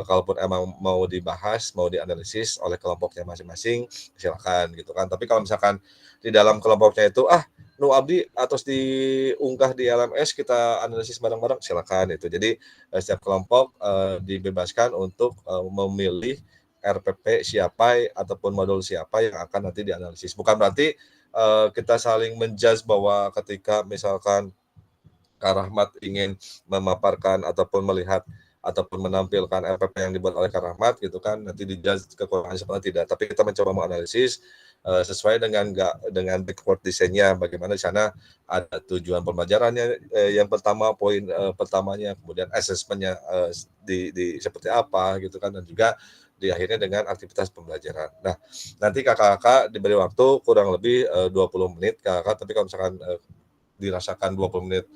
Kalaupun emang mau dibahas, mau dianalisis oleh kelompoknya masing-masing, silakan gitu kan. Tapi kalau misalkan di dalam kelompoknya itu nu abdi atau diunggah di LMS kita analisis bareng-bareng, silakan itu. Jadi setiap kelompok dibebaskan untuk memilih RPP siapa ataupun modul siapa yang akan nanti dianalisis. Bukan berarti kita saling menjudge bahwa ketika misalkan Kak Rahmat ingin memaparkan ataupun melihat ataupun menampilkan RPP yang dibuat oleh Kak Rahmat gitu kan, nanti dijudge kekurangan seperti tidak. Tapi kita mencoba menganalisis sesuai dengan backward design-nya, bagaimana di sana ada tujuan pembelajarannya, yang pertama poin pertamanya, kemudian assessment-nya di seperti apa gitu kan, dan juga di akhirnya dengan aktivitas pembelajaran. Nah, nanti kakak-kakak diberi waktu kurang lebih 20 menit kakak, tapi kalau misalkan dirasakan 20 menit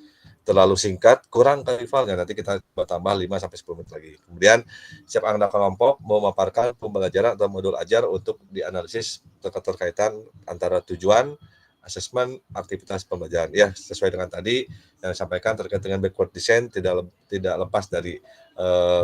terlalu singkat, kurang rivalnya, nanti kita tambah 5-10 menit lagi. Kemudian setiap anggota kelompok mau memaparkan pembelajaran atau modul ajar untuk dianalisis keterkaitan antara tujuan, asesmen, aktivitas pembelajaran. Ya, sesuai dengan tadi yang disampaikan terkait dengan backward design, tidak lepas dari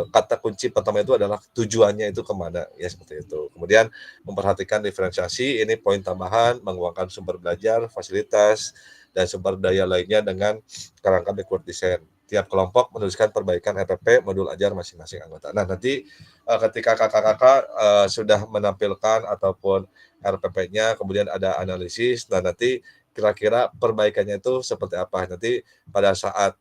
kata kunci pertama itu adalah tujuannya itu kemana, ya seperti itu. Kemudian memperhatikan diferensiasi, ini poin tambahan, menguangkan sumber belajar, fasilitas, dan sumber daya lainnya dengan kerangka backward design. Tiap kelompok menuliskan perbaikan RPP modul ajar masing-masing anggota. Nah, nanti ketika kakak-kakak sudah menampilkan ataupun RPP-nya, kemudian ada analisis, dan nanti kira-kira perbaikannya itu seperti apa. Nanti pada saat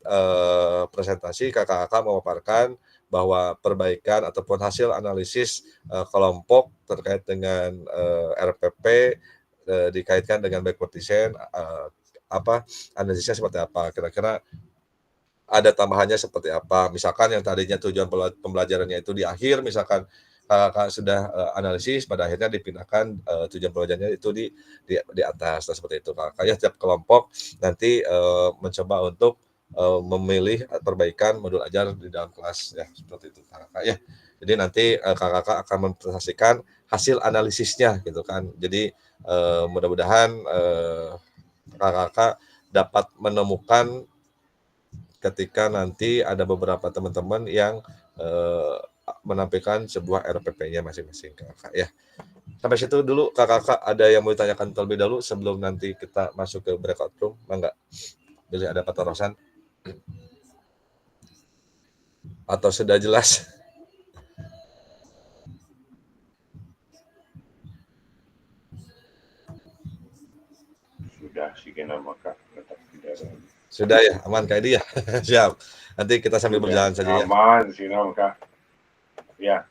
presentasi kakak-kakak memaparkan bahwa perbaikan ataupun hasil analisis kelompok terkait dengan RPP dikaitkan dengan backward design, analisisnya seperti apa, kira-kira ada tambahannya seperti apa. Misalkan yang tadinya tujuan pembelajarannya itu di akhir, misalkan kakak sudah analisis, pada akhirnya dipindahkan tujuan pembelajarannya itu di atas. Nah, seperti itu kakaknya setiap kelompok nanti mencoba untuk memilih perbaikan modul ajar di dalam kelas ya, seperti itu kakak ya. Jadi nanti kakak akan mempresentasikan hasil analisisnya gitu kan. Jadi mudah-mudahan kakak dapat menemukan ketika nanti ada beberapa teman-teman yang menampilkan sebuah RPP-nya masing-masing kakak ya. Sampai situ dulu kakak ada yang mau ditanyakan terlebih dahulu sebelum nanti kita masuk ke breakout room, mangga. Bila ada Pak Rosan atau sudah jelas? Sudah sih kena maka tetap tidak ada. Sudah ya, aman Kak Edi ya. Siap. Nanti kita sambil berjalan saja ya. Aman sih maka. Ya.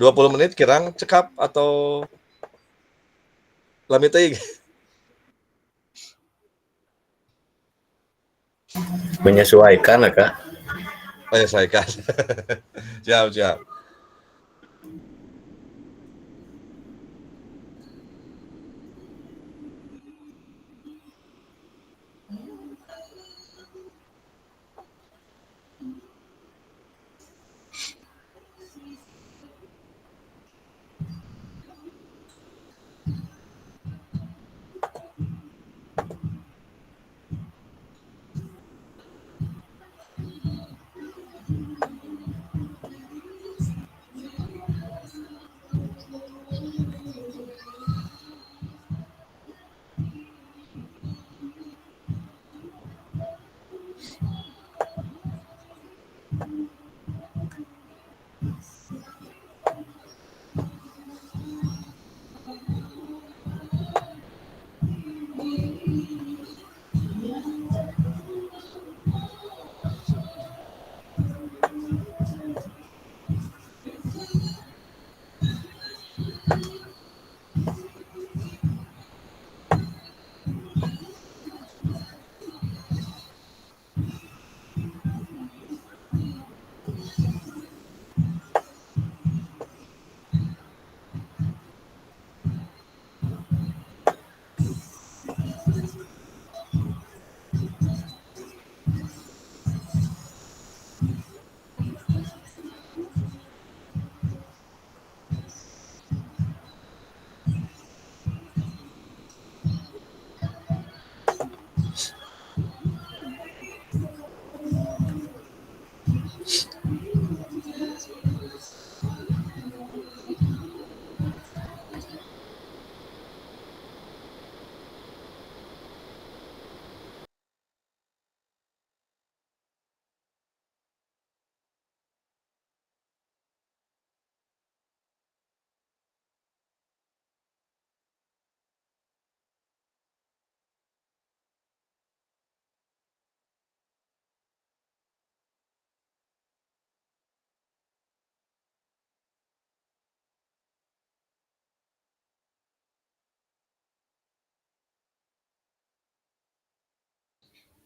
20 menit kirang cekap atau lami teuing? Menyesuaikan lah Kak. Menyesuaikan. Siap, siap.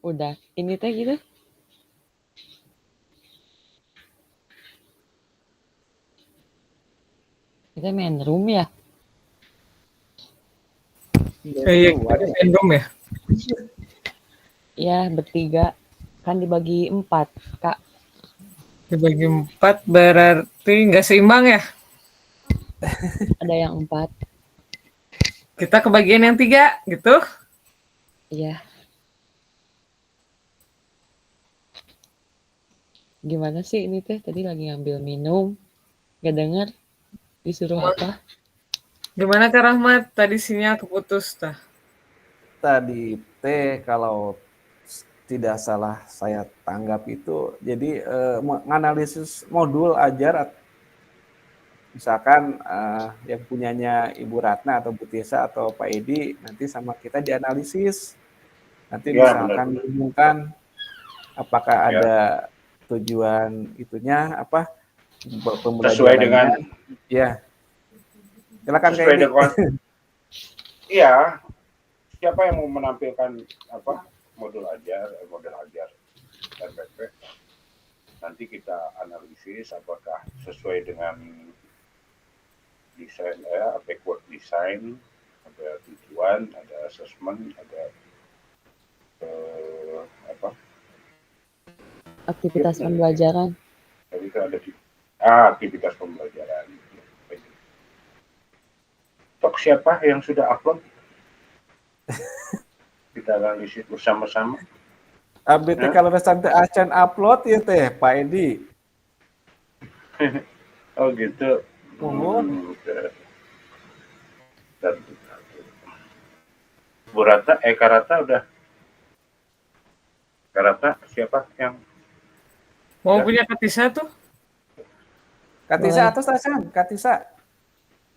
Udah, ini teh gitu. Kita main room ya. Iya, kita main room ya. Ya, bertiga. Kan dibagi 4, Kak. Dibagi 4 berarti nggak seimbang ya. Ada yang 4. Kita kebagian yang 3 gitu. Iya. Gimana sih ini teh? Tadi lagi ngambil minum. Gak denger. Disuruh apa? Gimana Kak Rahmat? Tadi sinyal keputus tah. Tadi teh kalau tidak salah saya tanggap itu, jadi menganalisis modul ajar, misalkan yang punyanya Ibu Ratna atau Bu Tisa atau Pak Edi, nanti sama kita dianalisis. Nanti Ya, misalkan benar. dihubungkan apakah Ya. ada tujuan itunya apa Sesuai dengan ya. Silakan Kak sesuai Edi. dengan iya. Siapa yang mau menampilkan apa model ajar RPP? Nanti kita analisis apakah sesuai dengan desain backward design, ada tujuan, ada assessment, ada Aktivitas pembelajaran. Jadi ada aktivitas pembelajaran. Tok siapa yang sudah upload? Kita analisis bersama-sama. Abi teh kalau sampai acan upload ya teh Pak Edi. Oh gitu. Mohon. Bu Rata, Karata udah. Karata siapa yang Mau Ya. punya Katisa tuh? Katisa Boleh. atas Acan, Katisa.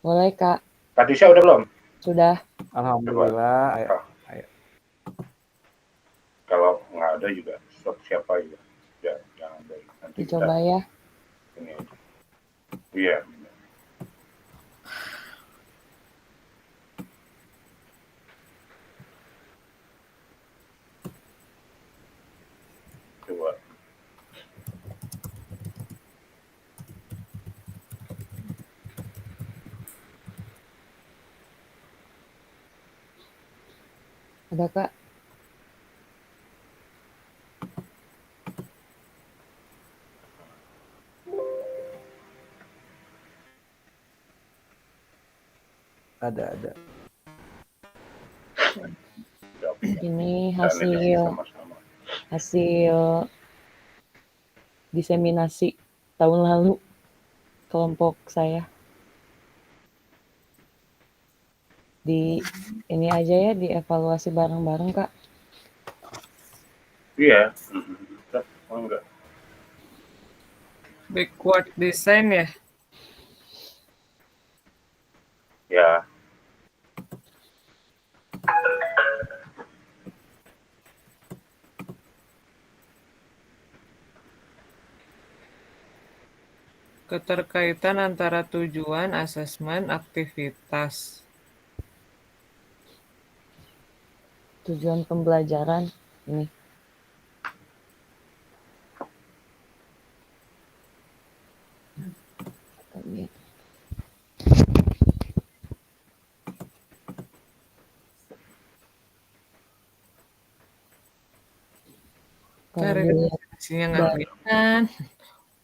Boleh, Kak. Katisha udah belum? Sudah. Alhamdulillah. Ayo. Kalau nggak ada juga siapa juga. Ya, jangan dari nanti Dicoba kita ya. ini aja. Iya. Coba. Ada, Kak. Ada. Ini Dan ini hasil sama-sama. diseminasi tahun lalu kelompok saya. Ini aja ya, dievaluasi bareng-bareng, Kak. Iya. Oh enggak. Backward design ya? Ya. Keterkaitan antara tujuan, asesmen, aktivitas. Tujuan pembelajaran ini. Kalau Cari dilihat definisinya nggak kelihatan.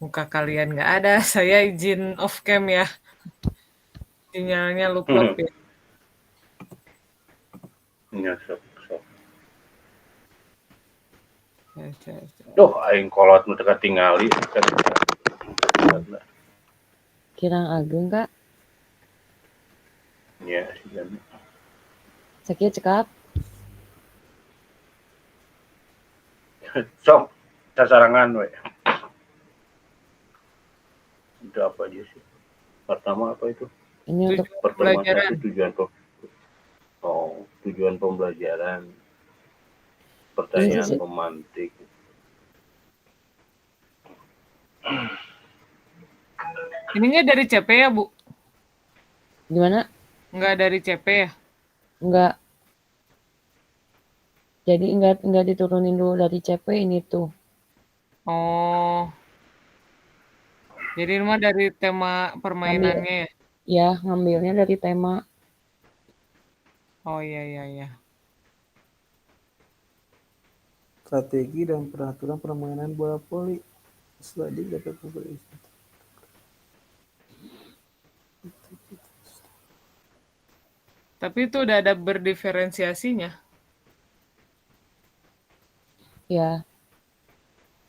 Muka kalian nggak ada. Saya izin off cam ya. Sinyalnya lupa ya. Iya, sok. Ya. Duh, aing kolot nu teu katingali. Kirang Ageng, Kak. Iya, sigan. Sakit cekap. Sok, sasarangan we. Itu apa aja sih? Pertama apa itu? Ini untuk Pertemuan Pembelajaran. satu tujuan pembelajaran. Pertanyaan Ini sih- pemantik. Ininya dari CP ya, Bu? gimana? Nggak dari CP ya? Enggak. Jadi enggak diturunin dulu dari CP ini tuh. Oh. Jadi ini mah dari tema permainannya ya? Ya, ngambilnya dari tema. Oh iya. Strategi dan peraturan permainan bola voli. Sliding dapat memberi. Tapi itu udah ada berdiferensiasinya. Ya.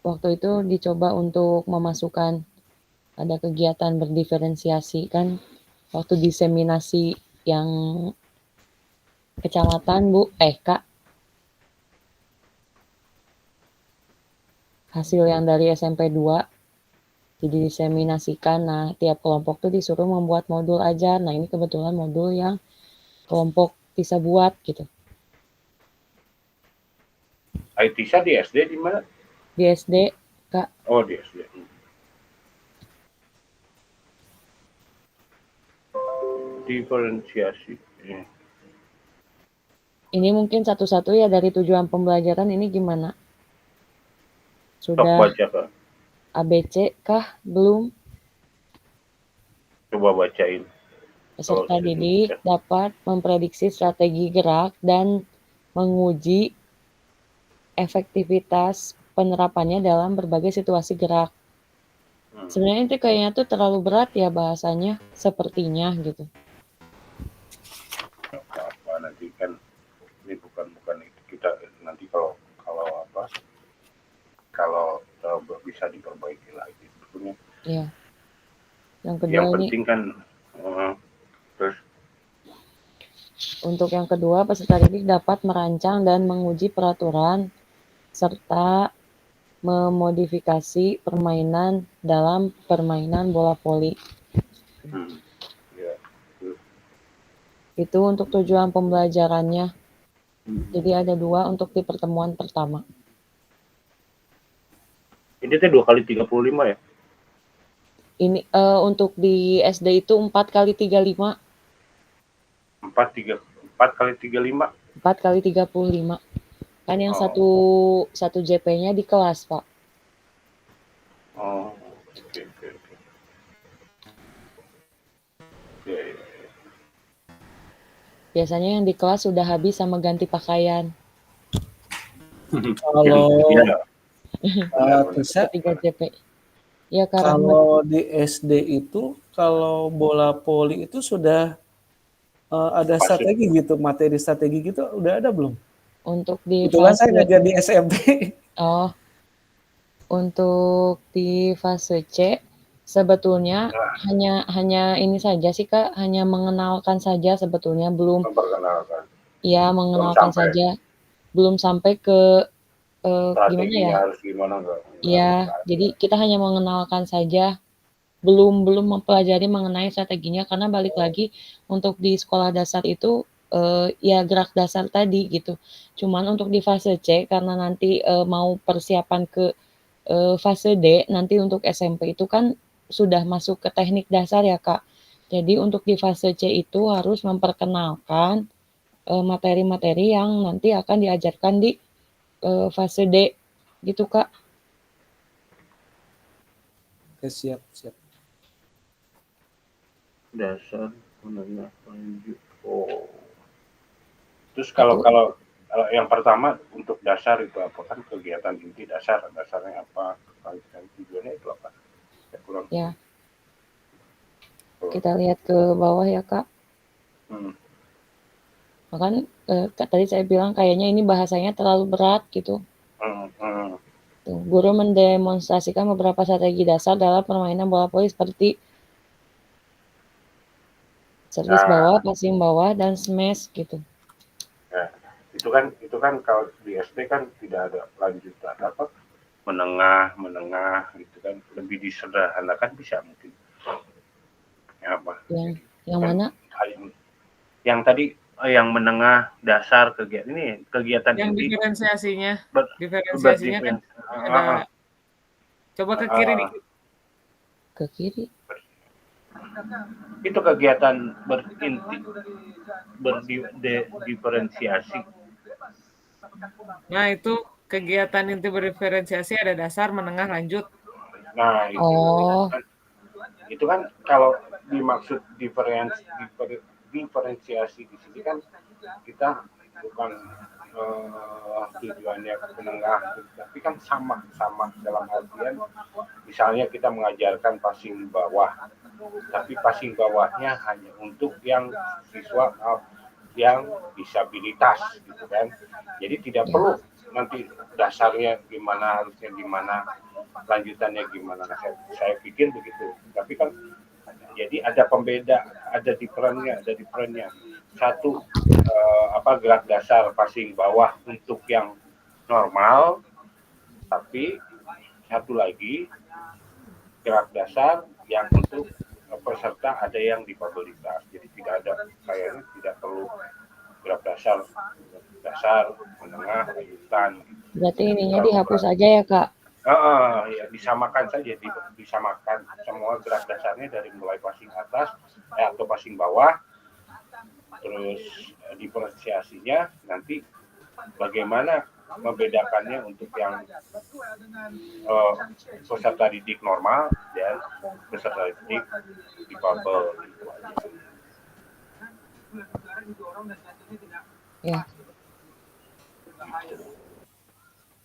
Waktu itu dicoba untuk memasukkan ada kegiatan berdiferensiasi kan waktu diseminasi yang kecamatan, Bu. Kak. Hasil yang dari SMP 2 diseminasikan. Nah, tiap kelompok tuh disuruh membuat modul aja. Nah, ini kebetulan modul yang kelompok bisa buat gitu. Aitisha di SD di mana? Di SD, Kak. Oh, di SD. Diferensiasi. Ini mungkin satu-satu ya dari tujuan pembelajaran ini gimana? Sok Sudah baca, Kak. ABC kah? Belum? Coba bacain. Peserta Oh, didik dapat memprediksi strategi gerak dan menguji efektivitas penerapannya dalam berbagai situasi gerak. Sebenarnya itu kayaknya tuh terlalu berat ya bahasanya, sepertinya gitu. Apa nanti kan ini bukan itu kita nanti kalau apa Yang kedua Yang ini, penting kan terus untuk yang kedua, peserta didik dapat merancang dan menguji peraturan serta memodifikasi permainan dalam permainan bola voli. ya. Itu untuk tujuan pembelajarannya. Jadi ada 2 untuk di pertemuan pertama. Ini teh 2 kali 35 ya? Ini untuk di SD itu 4 kali 35. 4 kali 35. 4 kali 35. Kan yang satu JP-nya di kelas, Pak. Oh, oke. Ya. Biasanya yang di kelas sudah habis sama ganti pakaian. Kalau bisa 3 JP. Ya, Kak Rahmat. kalau di SD itu kalau bola voli itu sudah ada strategi gitu, materi strategi gitu udah ada belum? Untuk di Itulah saya fase ngajar di SMP. untuk di fase C sebetulnya hanya ini saja sih, Kak, hanya mengenalkan saja sebetulnya, belum Memperkenalkan. ya mengenalkan saja. Belum sampai ke gimana Strateginya ya? harus gimana enggak? Iya, jadi kita hanya mengenalkan saja, belum mempelajari mengenai strateginya karena balik lagi untuk di sekolah dasar itu ya gerak dasar tadi gitu. Cuman untuk di fase C karena nanti mau persiapan ke fase D nanti untuk SMP itu kan sudah masuk ke teknik dasar ya, Kak. Jadi untuk di fase C itu harus memperkenalkan materi-materi yang nanti akan diajarkan di fase D gitu, Kak. Oke, siap. Dasar menengah lanjut. Oh. Terus kalau yang pertama untuk dasar itu apa, kan kegiatan inti dasarnya apa, tujuannya itu apa? Ya. Kita lihat ke bawah ya, Kak. Bahkan tadi saya bilang kayaknya ini bahasanya terlalu berat gitu. Tuh, guru mendemonstrasikan beberapa strategi dasar dalam permainan bola voli seperti servis bawah, passing bawah, dan smash gitu. Ya, itu kan kalau di SD kan tidak ada lanjutan apa menengah gitu kan, lebih disederhanakan bisa mungkin. Ya, apa? Yang kan, mana? Yang tadi yang menengah dasar kegiatan yang inti. Diferensiasinya kan ada. Coba ke kiri dikit. Ke kiri. Itu kegiatan berdiferensiasi. Nah, itu kegiatan inti berdiferensiasi ada dasar, menengah, lanjut. Nah, itu kan kalau dimaksud diferensiasi di sini kan kita bukan tujuannya menengah, tapi kan sama dalam artian misalnya kita mengajarkan passing bawah, tapi passing bawahnya hanya untuk yang siswa yang disabilitas gitu kan, jadi tidak perlu nanti dasarnya gimana, harusnya gimana, lanjutannya gimana. Nah, saya pikir begitu, tapi kan jadi ada pembeda, ada diferennya. Satu gerak dasar passing bawah untuk yang normal, tapi satu lagi gerak dasar yang untuk peserta ada yang difabelitas. Jadi kayaknya tidak perlu gerak dasar menengah, lanjutan. Berarti ininya dihapus aja ya, Kak? Ya disamakan saja, disamakan semua gerak dasarnya dari mulai passing atas atau passing bawah, terus diferensiasinya nanti bagaimana membedakannya untuk yang peserta didik normal dan peserta didik difabel gitu aja. Ya.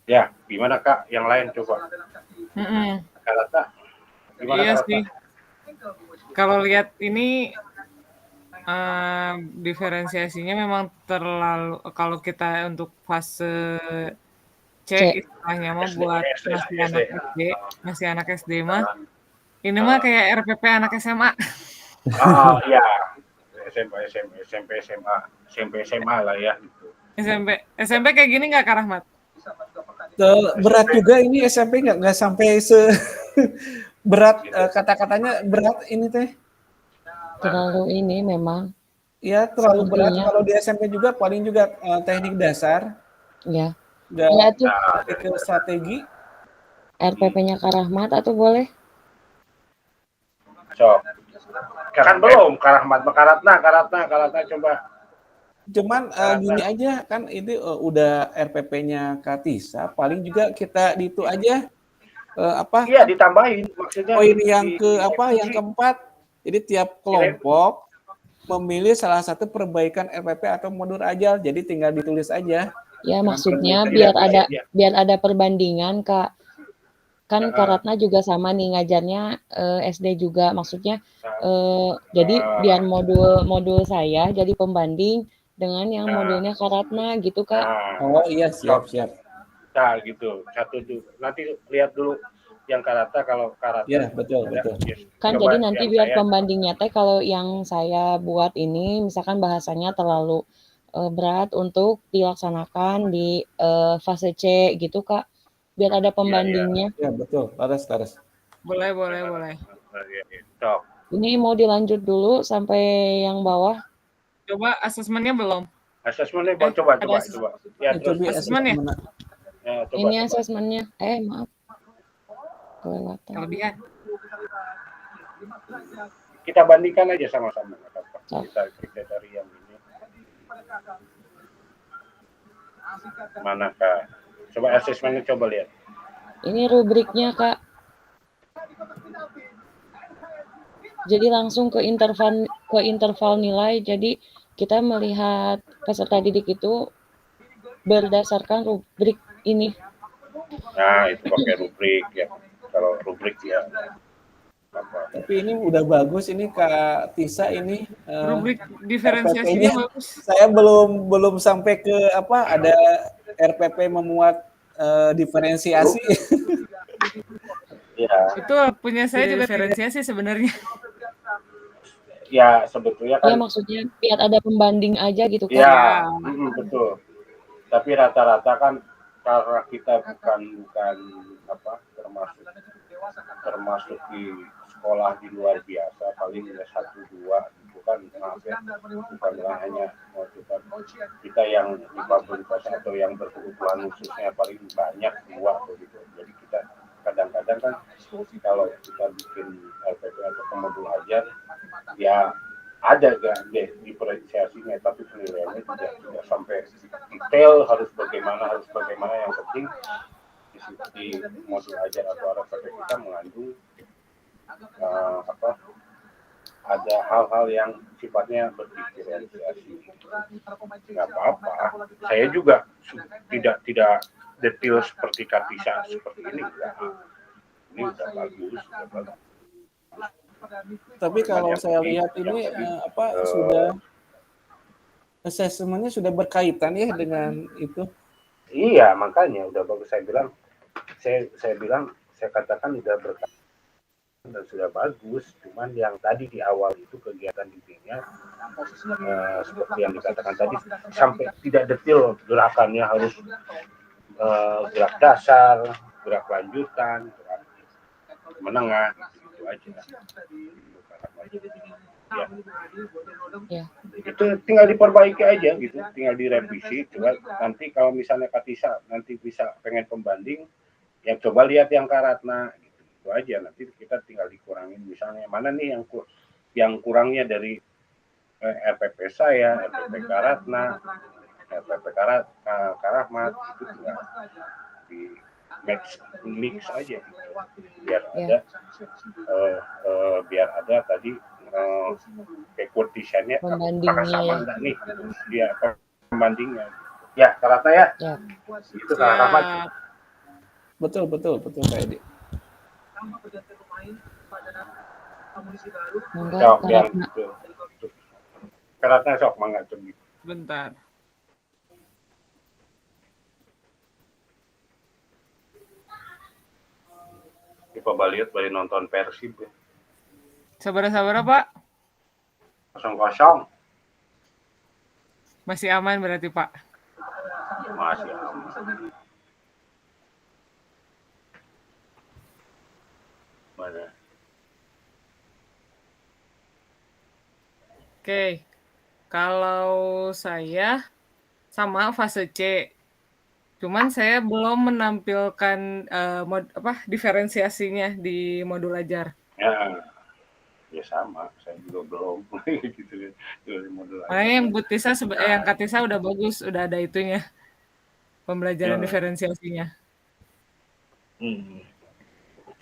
Ya, gimana Kak? Yang lain coba. Kak, gimana Iya Kak? sih. Kalau lihat ini diferensiasinya memang terlalu, kalau kita untuk fase C istilahnya mah buat masih anak SD mah Ini mah kayak RPP anak SMA. Ya SMP SMA lah ya gitu. SMP kayak gini nggak Kak Rahmat? Berat juga ini SMP nggak sampai berat kata-katanya berat ini teh. Terlalu ini memang. Ya terlalu berat. Sepertinya. Kalau di SMP juga paling juga teknik dasar. Ya. Nggak Ya tuh sampai ke strategi. RPP-nya Kak Rahmat atau boleh? So, kan belum Karahmat, Karatna coba. Cuman gini aja kan ini udah RPP-nya Katisa, paling juga kita di itu aja Iya ditambahin maksudnya. Poin yang yang keempat. Jadi tiap kelompok memilih salah satu perbaikan RPP atau modul ajal. Jadi tinggal ditulis aja. Ya maksudnya biar ada perbandingan Kak. Kan Karatna juga sama nih ngajarnya SD juga, maksudnya jadi biar modul saya jadi pembanding dengan yang modulnya Karatna gitu Kak. Oh iya siap. Nah gitu, satu dulu. Nanti lihat dulu yang Karatna, kalau Karatna. Iya betul. Kan jadi nanti biar pembandingnya teh kalau yang saya buat ini misalkan bahasanya terlalu berat untuk dilaksanakan di fase C gitu Kak. Biar ada pembandingnya. Iya betul, laras. Boleh. Ini mau dilanjut dulu sampai yang bawah. Coba asesmennya belum. Asesmennya coba. Ya, terus asesmennya. Ya, coba, ini asesmennya. Maaf. Kelewatan. Kelebihan. Kita bandingkan aja sama-sama. Kita dari yang ini. Manakah? Coba asesmennya coba lihat. Ini rubriknya Kak. Jadi langsung ke interval nilai. Jadi kita melihat peserta didik itu berdasarkan rubrik ini. Nah itu pakai rubrik ya. Kalau rubrik ya. Tapi ini udah bagus ini Kak Tisa ini. Rubrik diferensiasinya bagus. Saya belum sampai ke ada RPP memuat diferensiasi. Ya. Itu punya saya juga diferensiasi sebenarnya. Ya sebetulnya kan. Ya maksudnya biar ada pembanding aja gitu kan. Ya, betul. Tapi rata-rata kan karena kita bukan termasuk di sekolah di luar biasa, paling 1-2 gitu kan, maaf ya, bukan hanya kita yang di fakultas atau yang berkebutuhan khususnya paling banyak 2 atau gitu. Jadi kita kadang-kadang kan kalau kita bikin LPP atau modul ajar ya ada gak diferensiasinya, tapi penilaiannya tidak sampai detail harus bagaimana, yang penting di modul ajar atau RPP kita mengandung ada hal-hal yang sifatnya berdiferensiasi. Nggak apa-apa. Saya juga tidak detail seperti Katisa seperti ini enggak. Ini udah bagus. Tapi kalau saya lihat ini sudah assessment-nya sudah berkaitan ya dengan itu. Iya, makanya udah bagus saya katakan udah berkaitan dan sudah bagus. Cuman yang tadi di awal itu kegiatan didiknya seperti yang dikatakan tadi sampai tidak detail gerakannya, harus gerak dasar, gerak lanjutan, gerak menengah, gitu aja. Ya. Itu tinggal diperbaiki aja gitu, tinggal direvisi. Coba nanti kalau misalnya Katisa nanti bisa pengen pembanding, ya coba lihat yang Karatna gitu, itu aja. Nanti kita tinggal dikurangin, misalnya mana nih yang kurangnya dari RPP saya, RPP Karatna, RPP Karahmat, itu tinggal di mix aja gitu. Biar ada tadi kekurtisannya apakah sama enggak nih dia pembandingnya. Ya, Karatna ya. Itu Karahmat. Betul Kak Edi. Sok yang gitu. Karatna sok mangga tuh. Bentar. Di Pabaliut balik nonton Persib ya. Sabar-sabar Pak. 0-0 Masih aman berarti Pak. masih aman. Mana? Oke. Kalau saya sama fase C. Cuman saya belum menampilkan diferensiasinya di modul ajar. Ya sama, saya juga belum gitu ya. Dari modul aja. Makanya yang Katisa udah bagus, udah ada itunya. Pembelajaran diferensiasinya.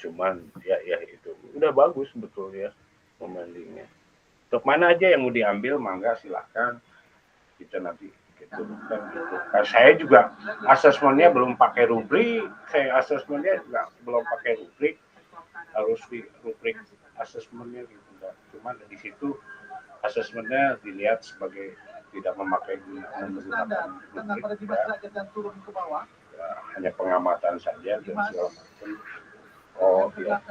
Cuman ya itu udah bagus betul ya pembandingnya. Untuk mana aja yang mau diambil mangga silahkan, kita nanti gitu kan gitu. Nah, saya juga asesmennya belum pakai rubrik, saya asesmennya juga belum pakai rubrik, harus di rubrik asesmennya gitu. Cuman di situ asesmennya dilihat sebagai tidak memakai menggunakan rubrik, ya, hanya pengamatan saja dan segala macam. Oh iya.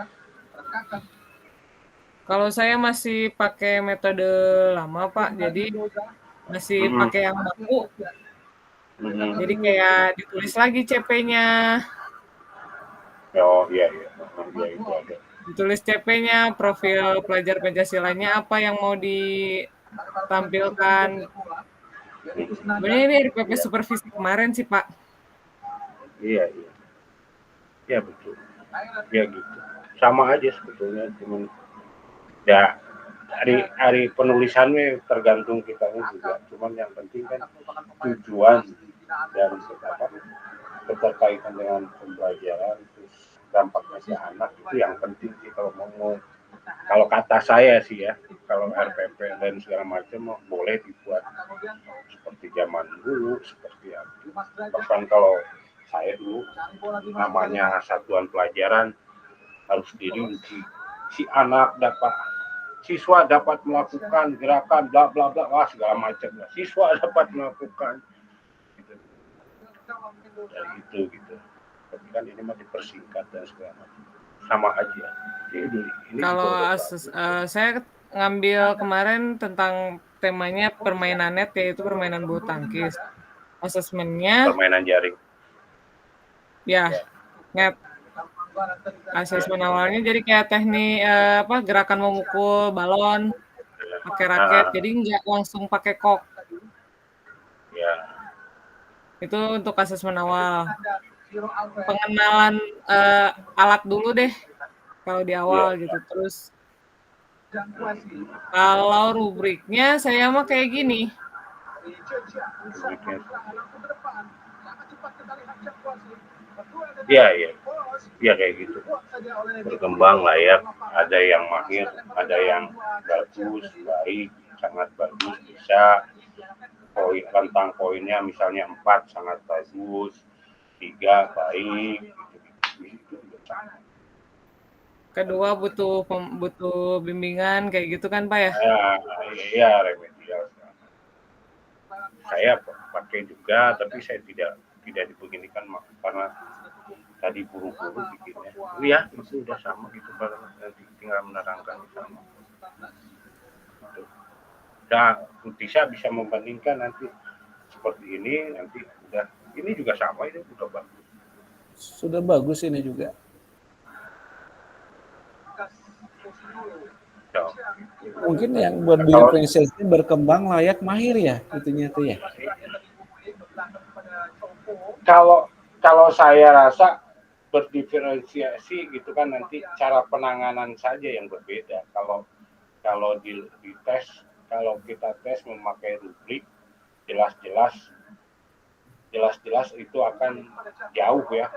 Kalau saya masih pakai metode lama Pak, jadi masih pakai yang baku. Jadi kayak ditulis lagi CP-nya. Oh iya itu ada. Ditulis CP-nya, profil pelajar Pancasilanya apa yang mau ditampilkan. Sebenarnya ini RPP supervisi kemarin sih Pak. Iya. Ya betul. Ya gitu. Sama aja sebetulnya, cuman ya hari penulisannya tergantung kita juga. Cuman yang penting kan tujuan dan keterkaitan dengan pembelajaran, terus dampaknya ke anak itu yang penting sih kalau kata saya sih ya, kalau RPP dan segala macam boleh dibuat seperti zaman dulu, seperti apa. Bahkan kalau saya dulu namanya satuan pelajaran harus dirinci, siswa dapat melakukan gerakan bla bla bla, segala macam, siswa dapat melakukan gitu. Tapi kan ini mah dipersingkat dan segala macam, sama aja. Jadi ini kalau saya ngambil kemarin tentang temanya permainan net, yaitu permainan bulu tangkis. Asesmennya permainan jaring. Ya, net. Asesmen awalnya jadi kayak teknik gerakan memukul balon pakai raket, jadi nggak langsung pakai kok. Ya. Itu untuk asesmen awal. Pengenalan alat dulu deh kalau di awal gitu. Terus kalau rubriknya saya mah kayak gini. Iya kayak gitu. Berkembang layak, ada yang mahir, ada yang bagus, baik, sangat bagus, bisa. Rentang poinnya misalnya 4 sangat bagus, 3 baik. Kedua butuh bimbingan kayak gitu kan Pak ya? Iya, remedial. Saya pakai juga, tapi saya tidak dibeginikan karena tadi buru-buru bikinnya. Iya, itu udah sama gitu, nanti tinggal menerangkan sama. Gitu. Nah, Utisa bisa membandingkan nanti seperti ini, nanti udah ini juga sama, ini udah bagus. Sudah bagus ini juga. Mungkin yang buat diferensiasi berkembang layak mahir ya, itunya tuh ya. Kalau saya rasa berdiferensiasi gitu kan, nanti cara penanganan saja yang berbeda. Kalau di tes, kalau kita tes memakai rubrik, jelas-jelas itu akan jauh ya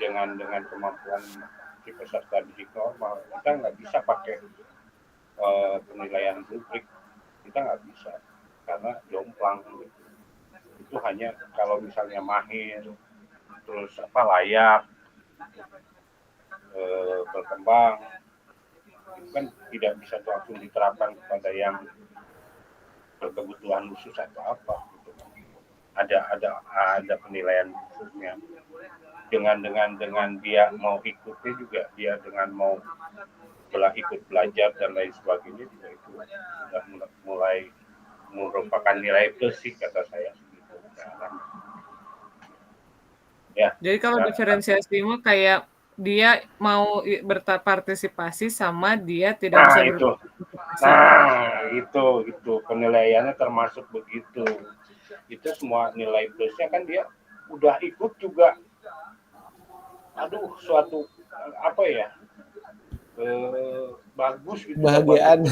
dengan kemampuan si peserta didik normal. Kita nggak bisa pakai penilaian rubrik, kita nggak bisa karena jomplang gitu. Itu hanya kalau misalnya mahir, terus layak, berkembang, itu kan tidak bisa langsung diterapkan kepada yang berkebutuhan khusus atau apa gitu. Ada penilaian khususnya. dengan dia mau ikutnya juga, dia dengan mau ikut belajar dan lain sebagainya juga itu sudah mulai merupakan nilai plus sih kata saya gitu. Ya. Jadi kalau diferensiasi mah kayak dia mau berpartisipasi sama dia tidak bisa berpartisipasi. Itu penilaiannya termasuk begitu. Itu semua nilai plusnya kan dia udah ikut juga. Aduh, suatu apa ya? Bagus gitu. Kebahagiaan.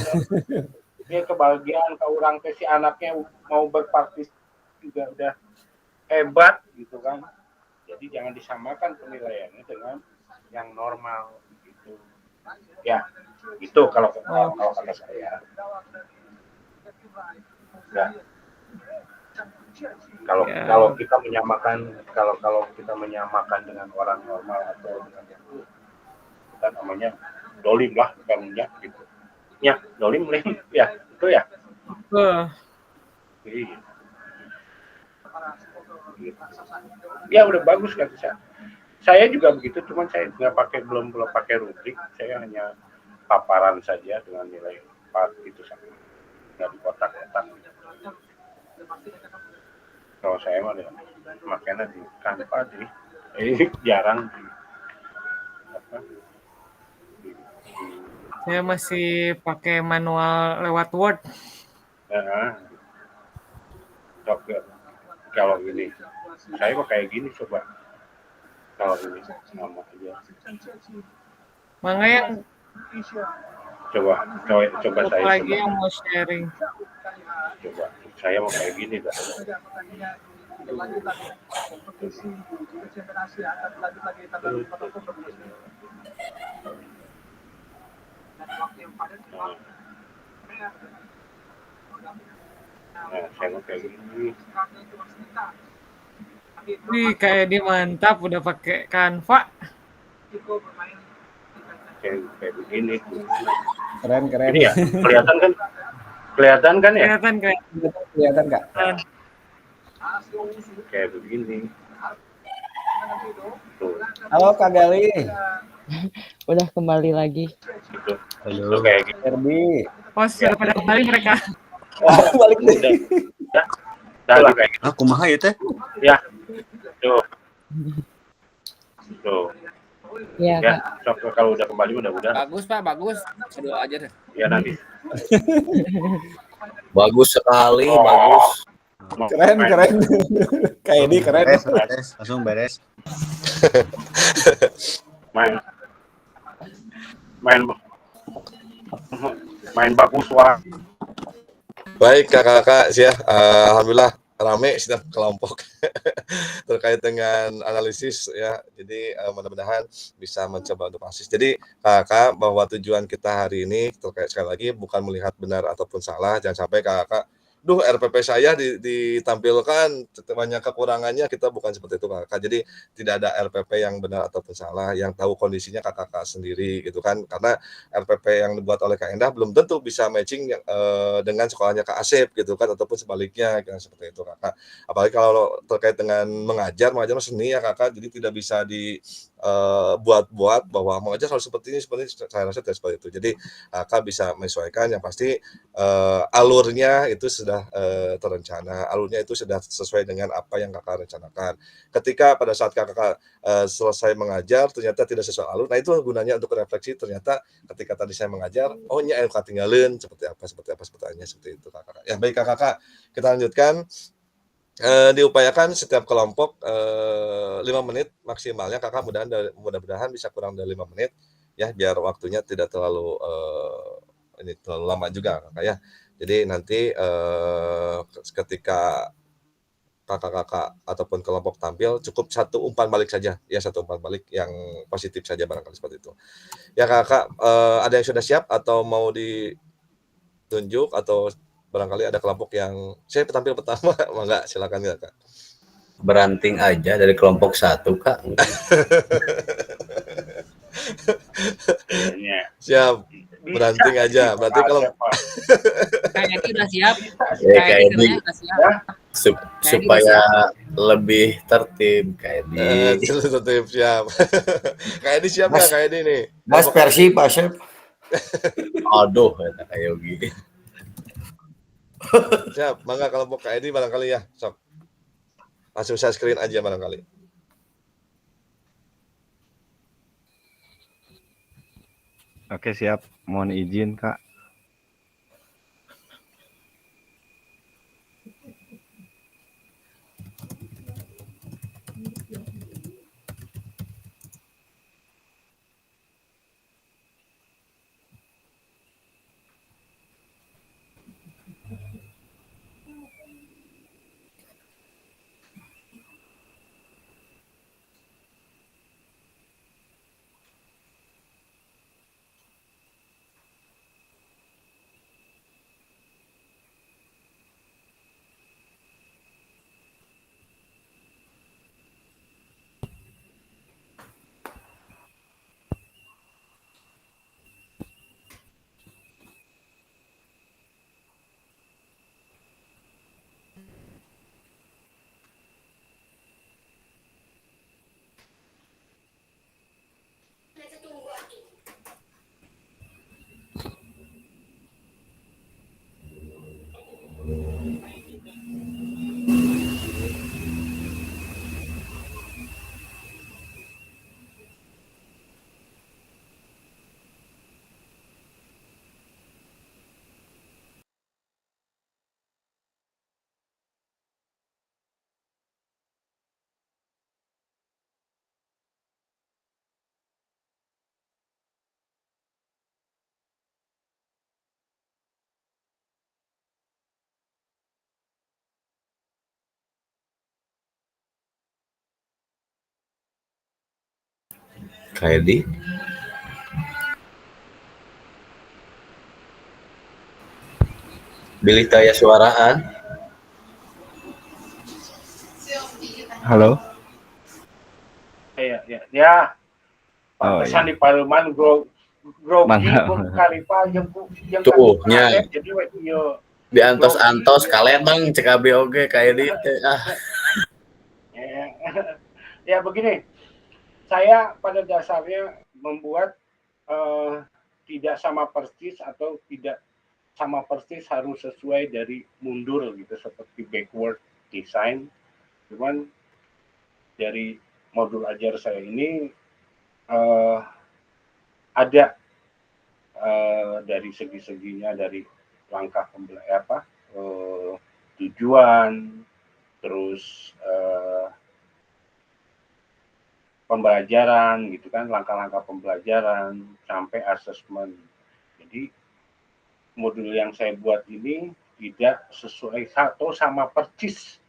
Ya kebahagiaan ke orang teh si anaknya mau berpartisipasi juga udah hebat gitu kan. Jadi jangan disamakan penilaiannya dengan yang normal gitu. Ya, itu kalau kata saya. Ya. Kalau kita menyamakan dengan orang normal atau dengan yang itu, kita namanya dolim lah, bukan minyak gitu. Ya, dolim ya, itu ya. Iya. Ya udah bagus kan saya juga begitu, cuman saya belum pakai rubrik, saya hanya paparan saja dengan nilai 4 gitu saja, nggak di kotak-kotak. Kalau saya mah makanya di Canva jarang saya masih pakai manual lewat Word. Kalau ini saya mah kayak gini coba. Kalau ini sama aja. Mangga yang coba saya lagi yang mau sharing. Coba saya mau kayak gini dah. Nah, saya mau kayak gini. Wih, kayak dia mantap udah pakai Canva. Kayak begini. Keren. Ini ya, kelihatan kan ya? Kelihatan Kak. Kayak begini. Tuh. Halo Kak Gali. Udah kembali lagi. Gitu. Halo. Kayak gitu. Herbi. Oh, sudah pada kembali mereka. Balik deh. Udah kayak gitu. Aku mah ya teh. Ya. Tuh. Ya, Ya, kalau udah kembali udah. Bagus Pak, bagus. Sedua aja deh. Ya nanti. Bagus sekali, bagus. Keren. Kayak ini keren. Beres, langsung beres. main bagus wah. Baik kakak-kakak ya, alhamdulillah rame sudah kelompok terkait dengan analisis ya. Jadi mudah-mudahan bisa mencoba untuk asis. Jadi kakak bahwa tujuan kita hari ini terkait sekali lagi bukan melihat benar ataupun salah. Jangan sampai kakak RPP saya ditampilkan banyak kekurangannya, kita bukan seperti itu kakak. Jadi tidak ada RPP yang benar ataupun salah, yang tahu kondisinya kakak sendiri gitu kan. Karena RPP yang dibuat oleh Kak Endah belum tentu bisa matching dengan sekolahnya Kak Asep gitu kan, ataupun sebaliknya kan, seperti itu kakak. Apalagi kalau terkait dengan mengajar seni ya kakak, jadi tidak bisa buat bahwa mengajar harus seperti ini, saya rasa tidak seperti itu. Jadi kakak bisa menyesuaikan, yang pasti alurnya itu sudah terencana, alurnya itu sudah sesuai dengan apa yang kakak rencanakan. Ketika pada saat kakak selesai mengajar ternyata tidak sesuai alur, nah itu gunanya untuk refleksi. Ternyata ketika tadi saya mengajar, ketinggalan seperti apa pertanyaannya, seperti itu kakak. Ya baik kakak, kita lanjutkan. Diupayakan setiap kelompok 5 menit maksimalnya kakak, mudah-mudahan bisa kurang dari 5 menit ya, biar waktunya tidak terlalu terlalu lama juga kakak ya. Jadi nanti ketika kakak-kakak ataupun kelompok tampil cukup satu umpan balik saja ya, satu umpan balik yang positif saja barangkali seperti itu ya kakak. Ada yang sudah siap atau mau ditunjuk, atau barangkali ada kelompok yang saya tampil pertama? Enggak, silakan ya kak. Beranting aja dari kelompok 1 Kak. Siap, beranting aja. Berarti kalau Kayaknya udah siap. Supaya lebih tertib kayak di Tetap siap. Kayak ini siap nggak kayak ini nih? Gas Persib, Pak Chef. aduh eta kayak Yogi. Siap, mangga kelompok kayak ini barangkali ya, sok. Langsung saya screen aja barangkali. Oke, siap. Mohon izin, Kak. Kayak di Bilih daya suaraan. Halo. Ya. Oh, Pantesan iya. di Parlemen grogi Mantap. pun kalipa yang Tuh, nya. jadi we ieu Diantos-antos kaledeng cek abi oge kayak di Ya begini, saya pada dasarnya membuat tidak sama persis atau tidak sama persis harus sesuai dari mundur gitu seperti backward design. Cuman dari modul ajar saya ini ada dari segi-seginya, dari langkah tujuan, terus pembelajaran gitu kan, langkah-langkah pembelajaran sampai asesmen. Jadi modul yang saya buat ini tidak sesuai atau sama persis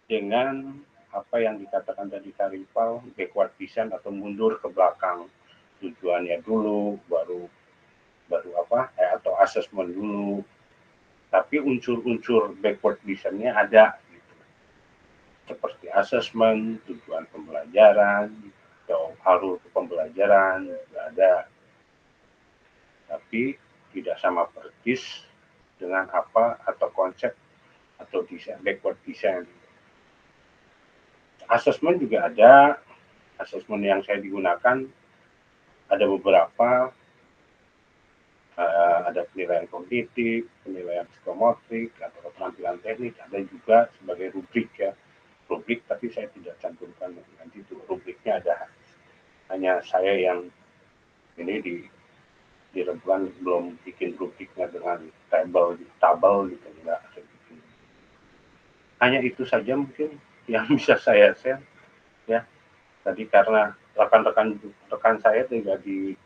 dengan apa yang dikatakan tadi Karipal, backward design atau mundur ke belakang. Tujuannya dulu, baru atau asesmen dulu. Tapi unsur-unsur backward design-nya ada gitu. Seperti asesmen, tujuan pembelajaran, atau alur pembelajaran juga ada. Tapi tidak sama persis dengan apa atau konsep atau desain backward design. Asesmen juga ada. Asesmen yang saya digunakan ada beberapa, ada penilaian kognitif, penilaian psikomotorik atau keterampilan teknik, ada juga sebagai rubrik ya. Rubrik tapi saya tidak cantumkan nanti itu rubriknya ada. Hanya saya yang ini di rembulan belum bikin rubriknya dengan tabel gitu enggak. Hanya itu saja mungkin yang bisa saya share ya. Tadi karena rekan saya juga di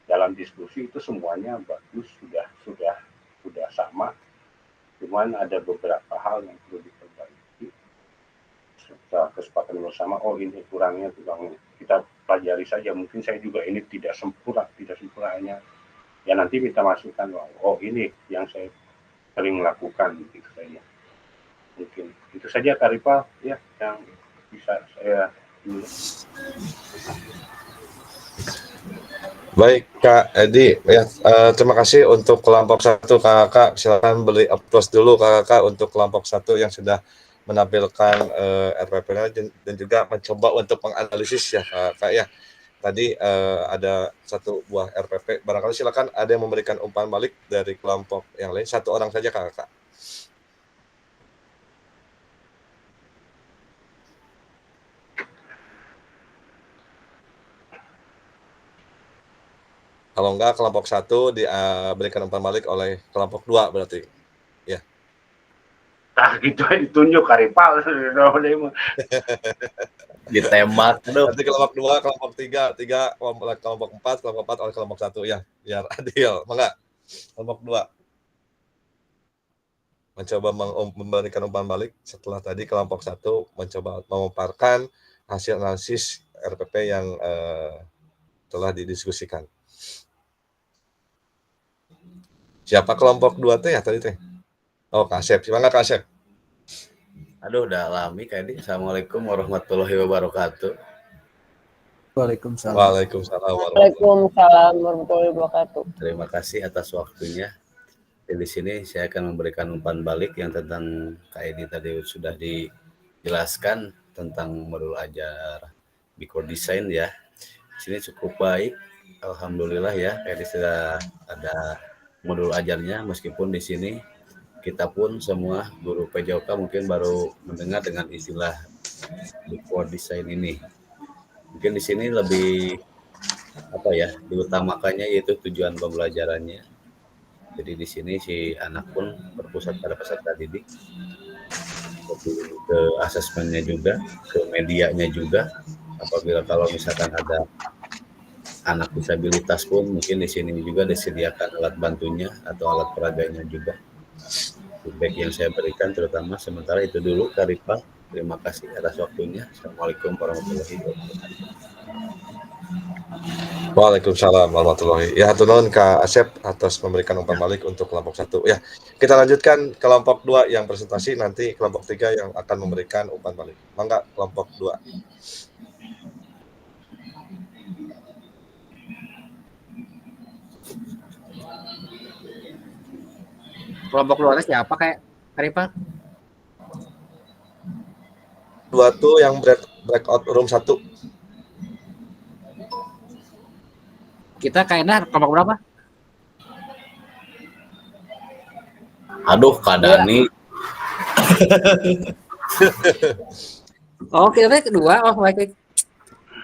dalam diskusi itu semuanya bagus, sudah sama. Cuman ada beberapa hal yang perlu diperbaiki. Setelah kesepakatan bersama, oh ini kurangnya kita pelajari saja. Mungkin saya juga ini tidak sempurnanya. Ya nanti kita masukkan, oh ini yang saya sering lakukan gitu saja. Mungkin itu saja Karipal ya yang bisa saya Baik Kak Edi, ya terima kasih untuk kelompok 1 Kakak. Silakan beri applause dulu Kakak untuk kelompok 1 yang sudah menampilkan RPP-nya dan juga mencoba untuk menganalisis ya Kak ya. Tadi ada satu buah RPP, barangkali silakan ada yang memberikan umpan balik dari kelompok yang lain, satu orang saja Kak. Kalau enggak kelompok 1 diberikan umpan balik oleh kelompok 2 berarti. Ya. Tah gitu ditunjuk karipal Ditembak tuh. Nanti kelompok 2, kelompok 3 kelompok 4, kelompok 4 oleh kelompok 1 ya, biar adil. Mangga. Kelompok 2. Mencoba memberikan umpan balik setelah tadi kelompok 1 mencoba memaparkan hasil analisis RPP yang telah didiskusikan. Siapa kelompok 2 teh ya tadi teh? Oh, Kak Asep. Gimana Kak Asep? Aduh, udah alami kayaknya. Assalamualaikum warahmatullahi wabarakatuh. Waalaikumsalam. Waalaikumsalam warahmatullahi wabarakatuh. Terima kasih atas waktunya. Di sini saya akan memberikan umpan balik yang tentang KID tadi sudah dijelaskan tentang modul ajar Bicor Design ya. Di sini cukup baik. Alhamdulillah ya, KID sudah ada modul ajarnya, meskipun di sini kita pun semua guru PJOK mungkin baru mendengar dengan istilah Bicor Design ini. Mungkin di sini lebih diutamakannya yaitu tujuan pembelajarannya. Jadi di sini si anak pun berpusat pada peserta didik, ke asesmennya juga, ke medianya juga. Apabila kalau misalkan ada anak disabilitas pun mungkin di sini juga disediakan alat bantunya atau alat peraganya juga. Feedback yang saya berikan terutama sementara itu dulu Kak Rifa. Terima kasih atas waktunya. Assalamualaikum warahmatullahi wabarakatuh. Waalaikumsalam warahmatullahi. Ya, hatur nuhun Kak Asep atas memberikan umpan balik untuk kelompok 1. Ya, kita lanjutkan kelompok 2 yang presentasi, nanti kelompok 3 yang akan memberikan umpan balik. Mangga kelompok 2. Kelompok luarnya siapa kayak Karipal? 2 tuh yang breakout room 1. Kita kayaknya kelompok berapa? Aduh, Kak Dani. Oh, kita kedua. Oh, baik.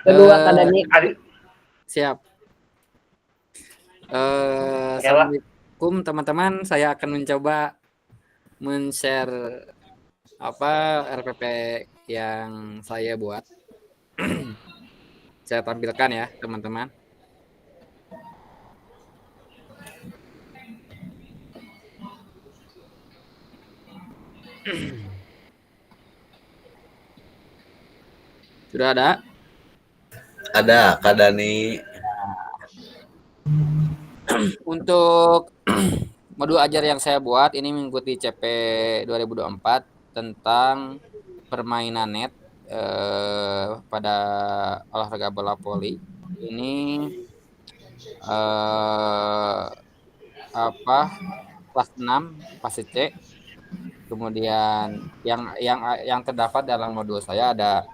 Kedua Kak Dani. Siap. Assalamualaikum teman-teman. Saya akan mencoba men-share RPP yang saya buat. Saya tampilkan ya, teman-teman. Sudah ada? Ada, Kak Dani. Untuk modul ajar yang saya buat ini mengikuti CP 2024 tentang permainan net pada olahraga bola voli. Ini kelas 6 fase C. Kemudian yang terdapat dalam modul saya ada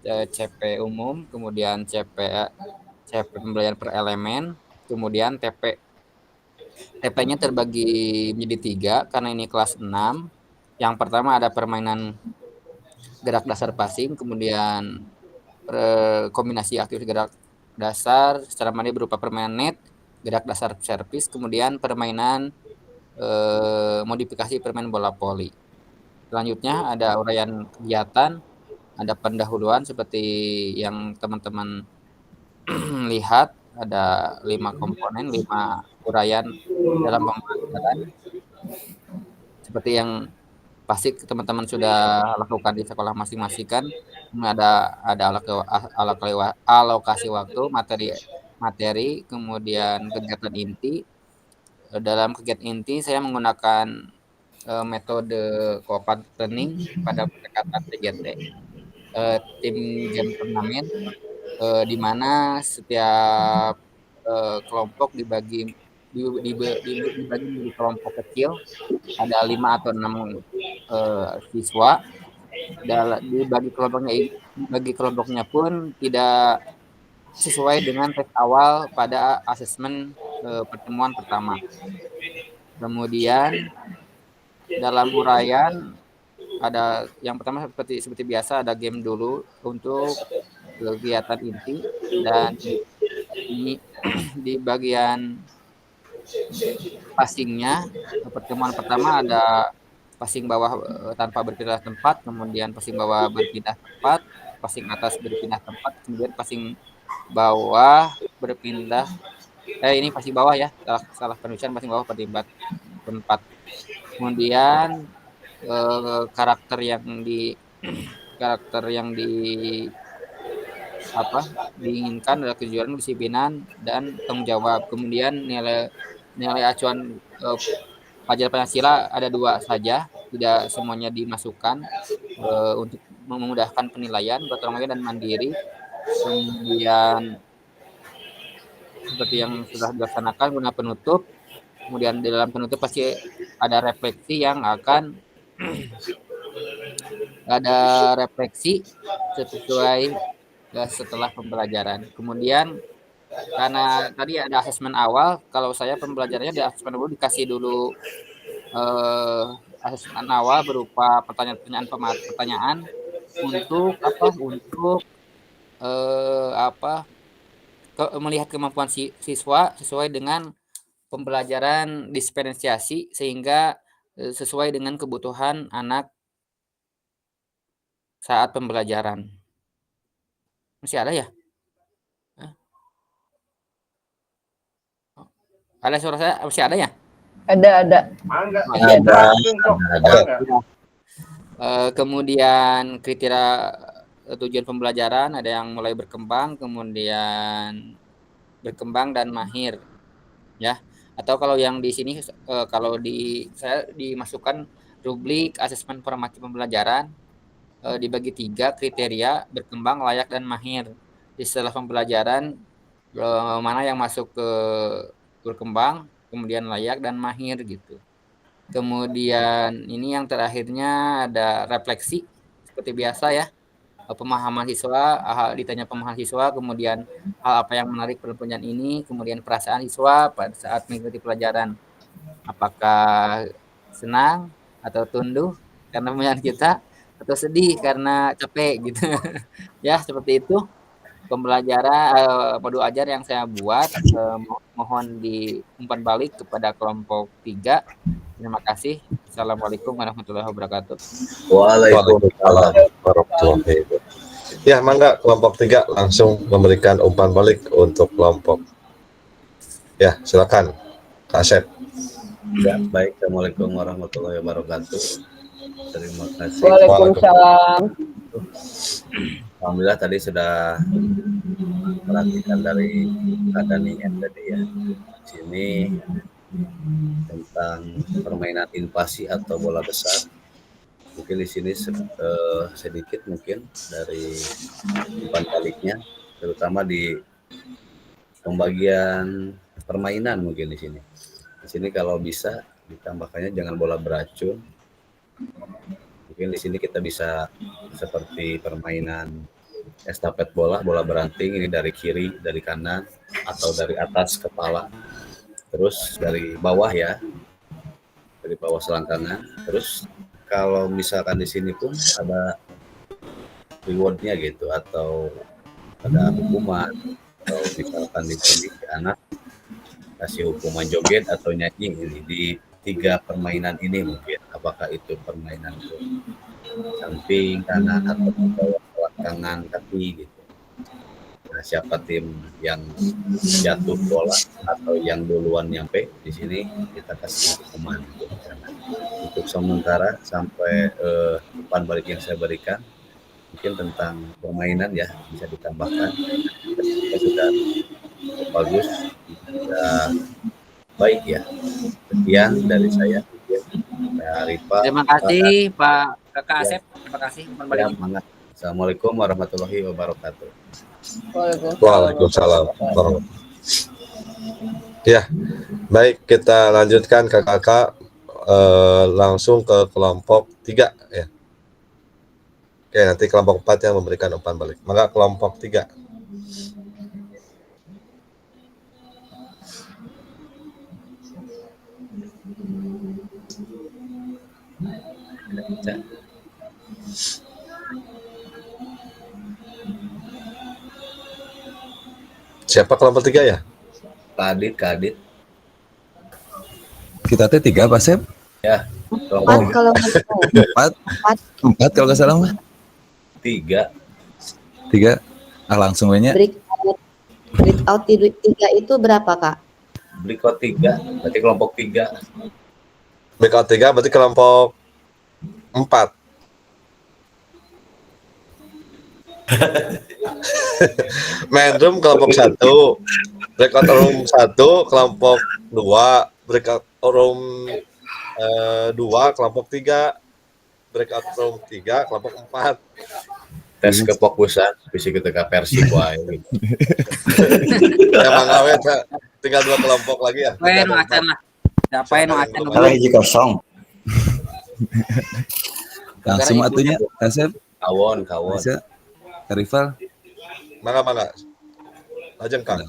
CP umum, kemudian CP pembelajaran per elemen, kemudian TP-nya terbagi menjadi 3 karena ini kelas 6. Yang pertama ada permainan gerak dasar passing, kemudian kombinasi aktif gerak dasar secara mandiri berupa permainan net, gerak dasar servis, kemudian permainan modifikasi permainan bola voli. Selanjutnya ada uraian kegiatan, ada pendahuluan seperti yang teman-teman lihat, ada 5 komponen, 5 uraian dalam pembelajaran. Seperti yang pasti teman-teman sudah lakukan di sekolah masing-masing kan, ada alokasi waktu, materi, kemudian kegiatan inti. Dalam kegiatan inti saya menggunakan metode co-op learning pada pendekatan TGT, tim game turnamen, di mana setiap kelompok dibagi menjadi kelompok kecil, ada 5 atau 6 siswa, bagi kelompoknya pun tidak sesuai dengan tes awal pada asesmen pertemuan pertama. Kemudian dalam uraian ada yang pertama seperti biasa ada game dulu untuk kegiatan inti, dan ini di bagian passingnya pertemuan pertama ada passing bawah tanpa berpindah tempat, kemudian passing bawah berpindah tempat, passing atas berpindah tempat, kemudian passing bawah berpindah ini passing bawah ya, salah penulisan, passing bawah berpindah tempat. Kemudian karakter yang diinginkan adalah kejujuran, kedisiplinan, dan tanggung jawab. Kemudian nilai acuan pelajaran Pancasila ada 2 saja, tidak semuanya dimasukkan untuk memudahkan penilaian, gotong royong dan mandiri. Kemudian seperti yang sudah dilaksanakan guna penutup. Kemudian di dalam penutup pasti ada refleksi yang akan sesuai setelah pembelajaran. Kemudian karena tadi ada asesmen awal, kalau saya pembelajarannya di asesmen dulu dikasih dulu asesmen awal berupa pertanyaan untuk melihat kemampuan siswa sesuai dengan pembelajaran diferensiasi sehingga sesuai dengan kebutuhan anak saat pembelajaran. Masih ada ya? Ada suara saya? Masih ada ya? Ada. Kemudian kriteria tujuan pembelajaran ada yang mulai berkembang, kemudian berkembang dan mahir, ya. Atau kalau yang di sini saya dimasukkan rubrik asesmen formatif pembelajaran dibagi 3 kriteria berkembang, layak, dan mahir. Di setelah pembelajaran mana yang masuk ke berkembang, kemudian layak dan mahir gitu. Kemudian ini yang terakhirnya ada refleksi seperti biasa ya. Pemahaman siswa, ditanya pemahaman siswa, kemudian hal apa yang menarik pertanyaan ini, kemudian perasaan siswa pada saat mengikuti pelajaran. Apakah senang atau tunduk karena pembelajaran kita, atau sedih karena capek gitu. Ya, seperti itu pembelajaran modul ajar yang saya buat. Mohon diumpan balik kepada kelompok 3. Terima kasih. Assalamualaikum warahmatullahi wabarakatuh. Waalaikumsalam warahmatullahi wabarakatuh. Ya, mangga kelompok 3 langsung memberikan umpan balik untuk kelompok. Ya, silakan Kak Asep. Ya, baik. Assalamualaikum warahmatullahi wabarakatuh. Terima kasih. Waalaikumsalam. Alhamdulillah tadi sudah perhatikan dari Kak Daniel tadi ya. Sini tentang permainan invasi atau bola besar. Mungkin di sini sedikit mungkin dari umpan baliknya, terutama di pembagian permainan mungkin di sini. Di sini kalau bisa ditambahkannya jangan bola beracun. Mungkin di sini kita bisa seperti permainan estafet bola beranting, ini dari kiri, dari kanan, atau dari atas kepala. Terus dari bawah ya, dari bawah selangkangan. Terus kalau misalkan di sini pun ada rewardnya gitu, atau ada hukuman, atau misalkan di sini anak kasih hukuman joget atau nyanyi ini di 3 permainan ini mungkin. Apakah itu permainan samping kanan atau bawah selangkangan kaki gitu. Nah, siapa tim yang jatuh bola atau yang duluan nyampe di sini kita kasih hukuman untuk sementara sampai umpan balik yang saya berikan mungkin tentang permainan ya bisa ditambahkan. Kita sudah bagus, sudah baik ya. Sekian dari saya. Terima kasih Pak Kakak Asep. Terima kasih. Assalamualaikum warahmatullahi wabarakatuh. Waalaikumsalam. Ya, baik, kita lanjutkan kakak-kakak langsung ke kelompok 3 ya. Oke, nanti kelompok 4 yang memberikan umpan balik. Maka kelompok 3. Siapa kelompok 3 ya? Kadit. Kita teh 3 Pak Sep? Ya. Empat kalau nggak salah. Empat kalau nggak salah mah. 3. Langsung aja. Breakout 3 itu berapa, Kak? Breakout 3, berarti kelompok 3. Breakout 3 berarti kelompok 4. Main room kelompok 1. Breakout room 1 kelompok 2. Breakout room 2 kelompok 3. Breakout room 3 kelompok 4. Tes kefokusan bisa kita ke versi wae gitu. Ya mangga we tinggal 2 kelompok lagi ya. Wae nu acan lah. Dapain nu acan. Kalau hiji kosong. Langsung atunya Kasep. Kawon. Bisa. Rival. Mangga. Lajeng Kang.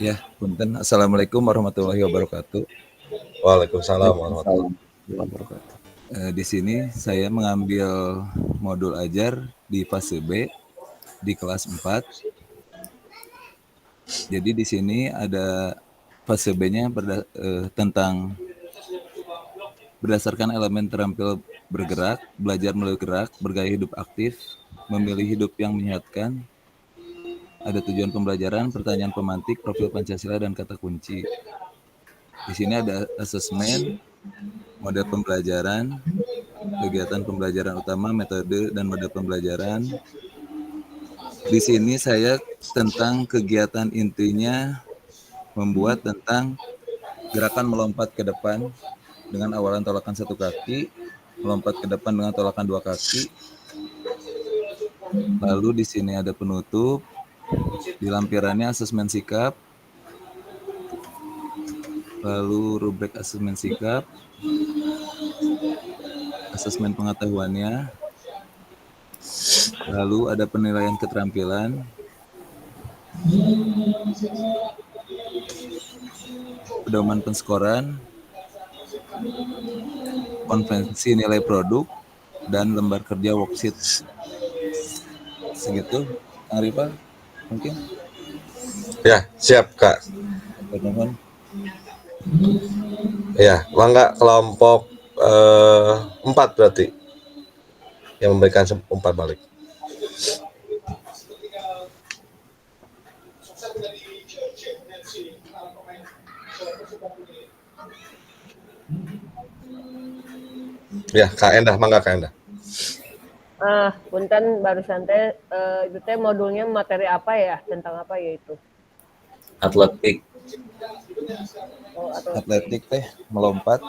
Ya, punten. Assalamualaikum warahmatullahi wabarakatuh. Waalaikumsalam warahmatullahi wabarakatuh. Di sini saya mengambil modul ajar di fase B di kelas 4. Jadi di sini ada fase B-nya tentang berdasarkan elemen terampil bergerak, belajar melalui gerak, bergaya hidup aktif, memilih hidup yang menyehatkan. Ada tujuan pembelajaran, pertanyaan pemantik, profil Pancasila, dan kata kunci. Di sini ada asesmen, model pembelajaran, kegiatan pembelajaran utama, metode, dan model pembelajaran. Di sini saya tentang kegiatan intinya membuat tentang gerakan melompat ke depan dengan awalan tolakan 1 kaki, melompat ke depan dengan tolakan 2 kaki. Lalu di sini ada penutup. Di lampirannya asesmen sikap, lalu rubrik asesmen sikap, asesmen pengetahuannya, lalu ada penilaian keterampilan, pedoman penskoran, konvensi nilai produk, dan lembar kerja worksheet. Segitu, Kang Rifa? Mungkin? Ya, siap Kak. Teman-teman. Ya, mangga kelompok 4 berarti yang memberikan umpan balik. Ya, Kak Endah, mangga Kak Endah. Punten barusan teh itu teh modulnya materi apa ya? Tentang apa ya itu? Atletik. Oh, atletik teh melompat.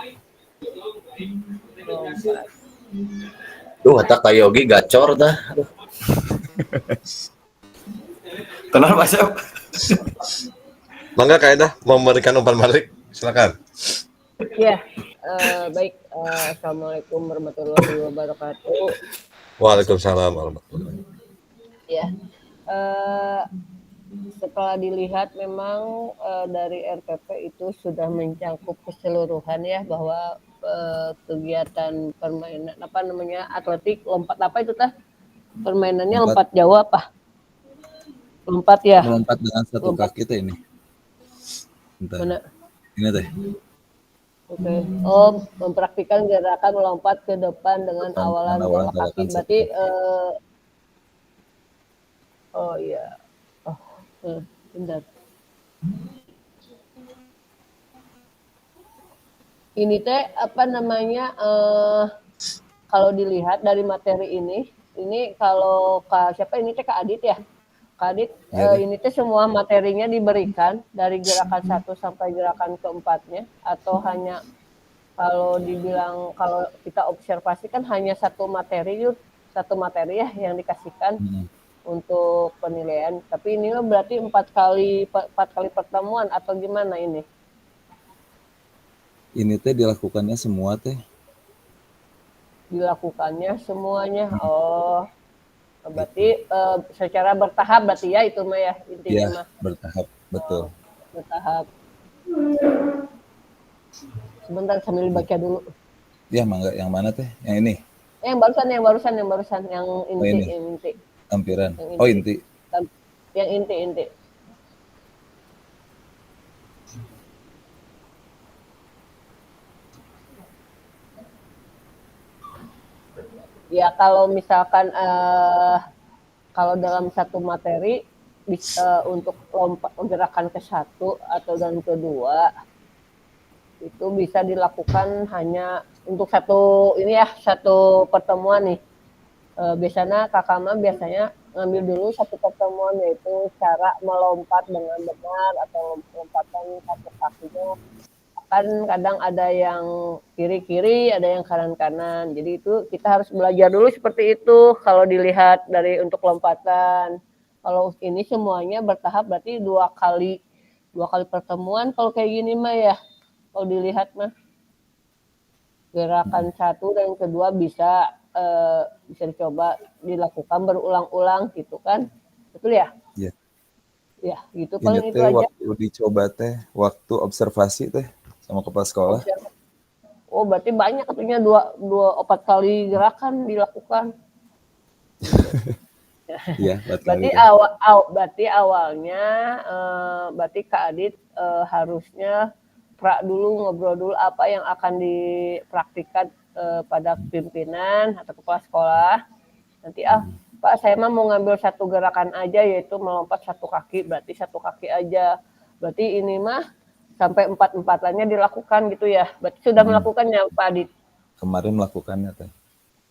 Duh, otak Kak Yogi gacor dah. Tenang Pak Sep. Mangga Kak Endah mau memberikan umpan balik, silakan. Ya, baik. Assalamualaikum warahmatullahi wabarakatuh. Waalaikumsalam warahmatullahi wabarakatuh. Ya, setelah dilihat memang dari RPP itu sudah mencakup keseluruhan ya, bahwa kegiatan permainan apa namanya atletik, lompat apa itu tah? Permainannya lompat jauh apa? Lompat ya. Melompat dengan 1 kaki teh ini. Bentar. Mana? Ini teh. Oke. Oh, mempraktikkan gerakan melompat ke depan dengan awalan 2 kaki. Berarti oh iya. Oh, bentar. Ini teh apa namanya? Kalau dilihat dari materi ini kalau siapa ini teh Kak Adit ya? Kak Adit, ini teh semua materinya diberikan dari gerakan 1 sampai gerakan ke-4-nya, atau hanya kalau dibilang kalau kita observasi kan hanya satu materi ya yang dikasihkan. untuk penilaian. Tapi ini berarti 4 kali pertemuan atau gimana ini? Ini teh dilakukannya semua teh. Dilakukannya semuanya. Oh, berarti secara bertahap berarti ya itu mah ya intinya Ya, mah. bertahap, betul. Bertahap. Sebentar sambil baca dulu. Ya, mangga. Yang mana teh? Yang ini? Yang barusan yang inti, ini. yang inti. Lampiran. Yang Oh, inti. Yang inti. Ya kalau misalkan kalau dalam satu materi untuk lompat gerakan ke satu atau dan kedua itu bisa dilakukan hanya untuk satu pertemuan nih. Biasanya kakak mah biasanya ngambil dulu satu pertemuan yaitu cara melompat dengan benar atau lompatan satu kakinya. Kan kadang ada yang kiri-kiri, ada yang kanan-kanan. Jadi itu kita harus belajar dulu seperti itu kalau dilihat dari untuk lompatan. Kalau ini semuanya bertahap berarti dua kali pertemuan kalau kayak gini mah ya. Kalau dilihat mah gerakan satu dan kedua bisa dicoba dilakukan berulang-ulang gitu kan. Betul ya? Iya. Ya, gitu paling Ini itu teh aja. waktu dicoba teh, waktu observasi teh sama kepala sekolah. Oh, berarti banyak katanya 4 kali gerakan dilakukan. Iya, 4 Berarti kali. berarti awalnya berarti Kak Adit harusnya dulu ngobrol dulu apa yang akan dipraktikkan pada pimpinan atau kepala sekolah. Nanti Pak saya mah mau ngambil satu gerakan aja yaitu melompat satu kaki, berarti satu kaki aja. Berarti ini mah sampai 4-4-nya dilakukan gitu ya. Berarti sudah melakukannya Pak Adit. Kemarin melakukannya teh.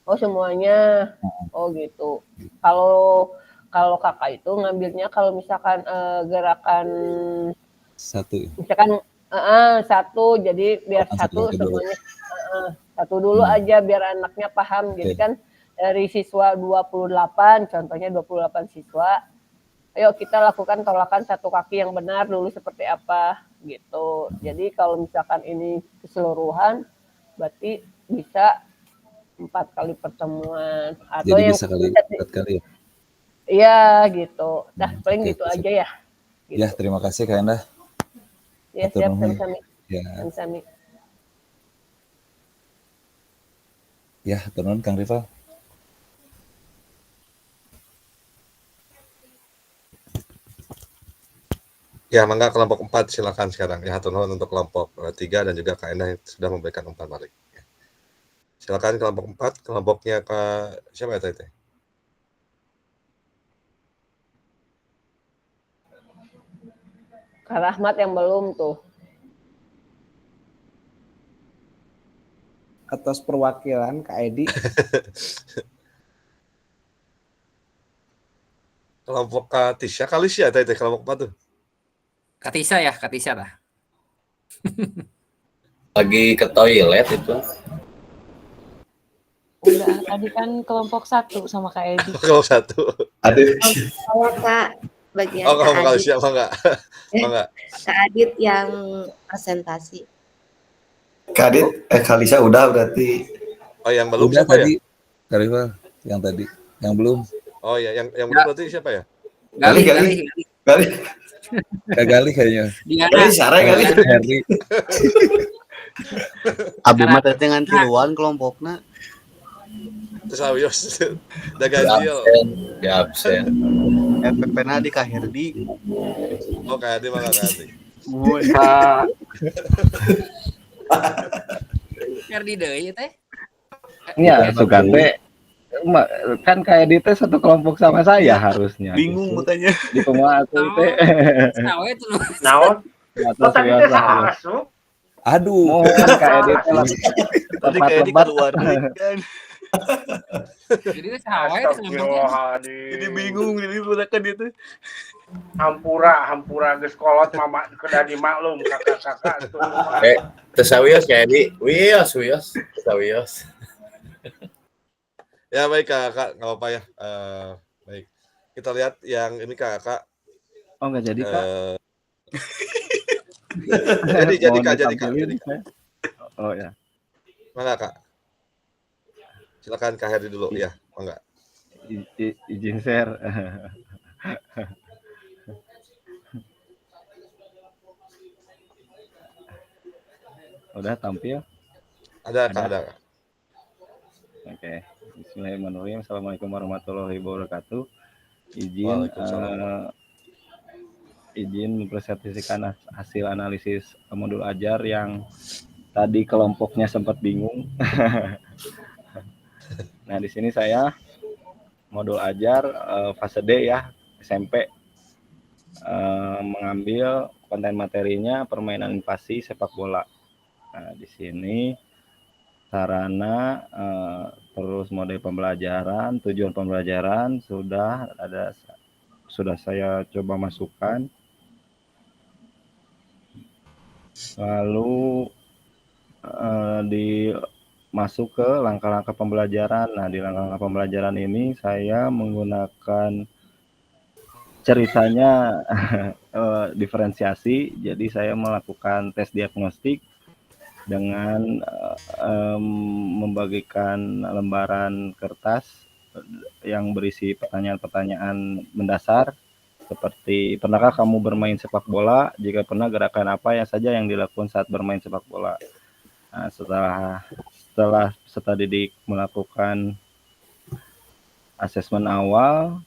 Oh semuanya. Oh gitu. Kalau kakak itu ngambilnya kalau misalkan gerakan satu. Misalkan satu, jadi biar satu semuanya satu dulu aja biar anaknya paham. Jadi kan dari siswa 28, contohnya 28 siswa, ayo kita lakukan tolakan satu kaki yang benar dulu seperti apa gitu. Jadi kalau misalkan ini keseluruhan, berarti bisa 4 kali pertemuan atau jadi yang bisa 4 kali ya? Iya gitu. Dah paling gitu aja ya. Gitu. Ya terima kasih Kak Endah. Ya siap sami-sami. Ya. Sami-sami. Ya turun Kang Rival. Ya, mangga kelompok 4 silakan sekarang. Ya, turun untuk kelompok 3 dan juga Kak Endah yang sudah memberikan umpan balik. Silakan kelompok 4, kelompoknya Kak siapa ya tadi? Kak Rahmat yang belum tuh. Atas perwakilan Kak Edi. Kelompok Kak Tisha kali sih ya tadi kelompok 4 tuh. Kak Tisha lah. Lagi ke toilet itu. Udah, tadi kan kelompok 1 sama Kak Edi. Kelompok 1. Aduh. Oh, Kak, bagian Oh, Kak kali Adit. siapa enggak? Enggak. Kak Adit yang presentasi. Kak Adit, Kalisa udah berarti. Oh, yang belum udah siapa tadi. ya? Kak Rival, yang tadi. Yang belum. Oh ya, yang belum berarti siapa ya? Gali. Kak Gali kayaknya. Gali sarai Gali. Henry. Abi mah teh ngan tiluan kelompokna. Terus awios. Da ganjil. Ya absen. FPP-na di Kak Herdi. Oh, Kak Herdi mah Kak Herdi. Pak. Herdi deui teh. Iya, suka teh kan kayak di teh satu kelompok sama saya harusnya. Bingung mutanya. Di semua aku teh. Naon itu? Naon? Oh, tadi teh masuk. Aduh. Mohon kayak di teh tadi kayak di keluar kan. Jadi sahawe itu kelompoknya. Jadi bingung jadi budakan itu. Hampura geus kolot mama kedah dimaklum kakak-kakak tuh. Tesawios kayak di. Wios. Tesawios. Ya baik Kak, enggak apa-apa ya. Baik. kita lihat yang ini Kak. Oh, nggak jadi, Kak? Jadi Mau Kak. ditampilin saya. Oh ya. Mangga Kak. Silakan Kak Herdi dulu ya, mangga. Izin share. Udah tampil? Ada Kak. Oke. Bismillahirrahmanirrahim. Assalamualaikum warahmatullahi wabarakatuh. Izin mempresentasikan hasil analisis modul ajar yang tadi kelompoknya sempat bingung. Nah, di sini saya modul ajar fase D ya, SMP, mengambil konten materinya permainan invasi sepak bola. Nah, di sini sarana, terus model pembelajaran, tujuan pembelajaran sudah saya coba masukkan. Lalu masuk ke langkah-langkah pembelajaran. Nah, di langkah-langkah pembelajaran ini saya menggunakan ceritanya diferensiasi. Jadi saya melakukan tes diagnostik dengan membagikan lembaran kertas yang berisi pertanyaan-pertanyaan mendasar seperti pernahkah kamu bermain sepak bola? Jika pernah, gerakan apa yang saja yang dilakukan saat bermain sepak bola? Nah, setelah peserta didik melakukan asesmen awal,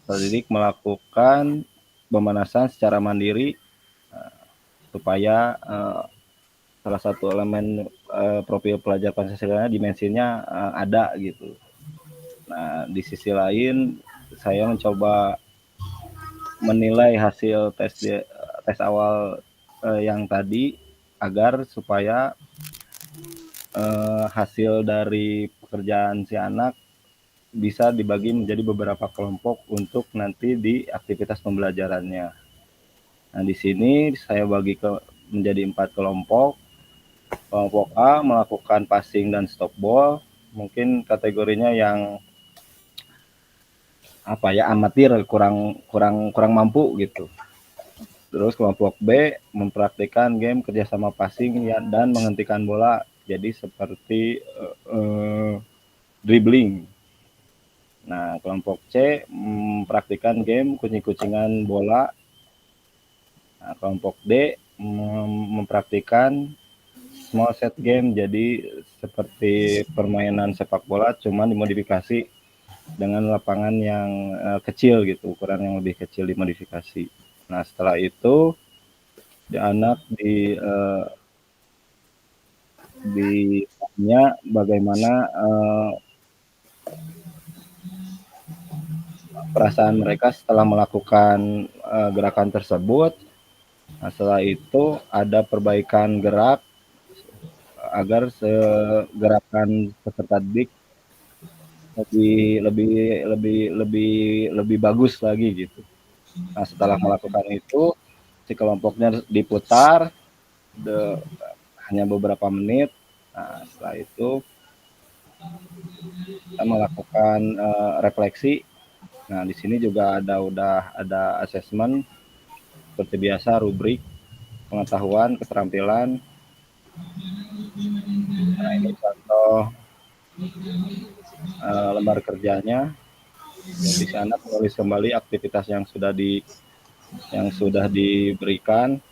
peserta didik melakukan pemanasan secara mandiri supaya salah satu elemen profil pelajar Pancasila dimensinya ada gitu. Nah, di sisi lain saya mencoba menilai hasil tes awal yang tadi agar supaya hasil dari pekerjaan si anak bisa dibagi menjadi beberapa kelompok untuk nanti di aktivitas pembelajarannya. Nah, di sini saya bagi menjadi 4 kelompok. Kelompok A melakukan passing dan stop ball, mungkin kategorinya yang amatir, kurang mampu gitu. Terus kelompok B mempraktikkan game kerjasama passing dan menghentikan bola, jadi seperti dribbling. Nah, kelompok C mempraktikkan game kucing-kucingan bola. Nah, kelompok D mempraktikkan small set game, jadi seperti permainan sepak bola cuma dimodifikasi dengan lapangan yang kecil gitu, ukuran yang lebih kecil dimodifikasi. Nah, setelah itu anak ditanya bagaimana perasaan mereka setelah melakukan gerakan tersebut. Nah, setelah itu ada perbaikan gerak agar gerakan peserta didik lebih bagus lagi gitu. Nah, setelah melakukan itu si kelompoknya diputar hanya beberapa menit. Nah, setelah itu kita melakukan refleksi. Nah, di sini juga udah ada asesmen seperti biasa, rubrik pengetahuan, keterampilan. Nah, ini contoh lembar kerjanya. Di sana menulis kembali aktivitas yang sudah diberikan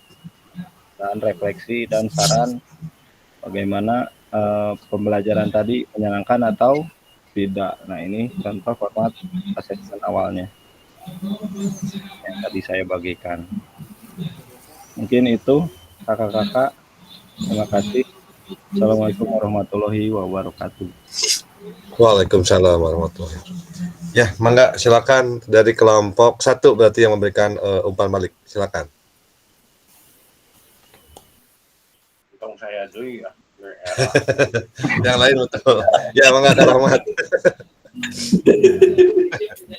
dan refleksi dan saran bagaimana pembelajaran tadi menyenangkan atau tidak. Nah, ini contoh format asesmen awalnya yang tadi saya bagikan. Mungkin itu kakak-kakak. Terima kasih. Assalamualaikum warahmatullahi wabarakatuh. Waalaikumsalam warahmatullahi wabarakatuh. Ya, mangga silakan dari kelompok 1 berarti yang memberikan umpan balik. Silakan. Untung saya dulu ya. Yang lain betul. Ya, mangga Kak Rahmat.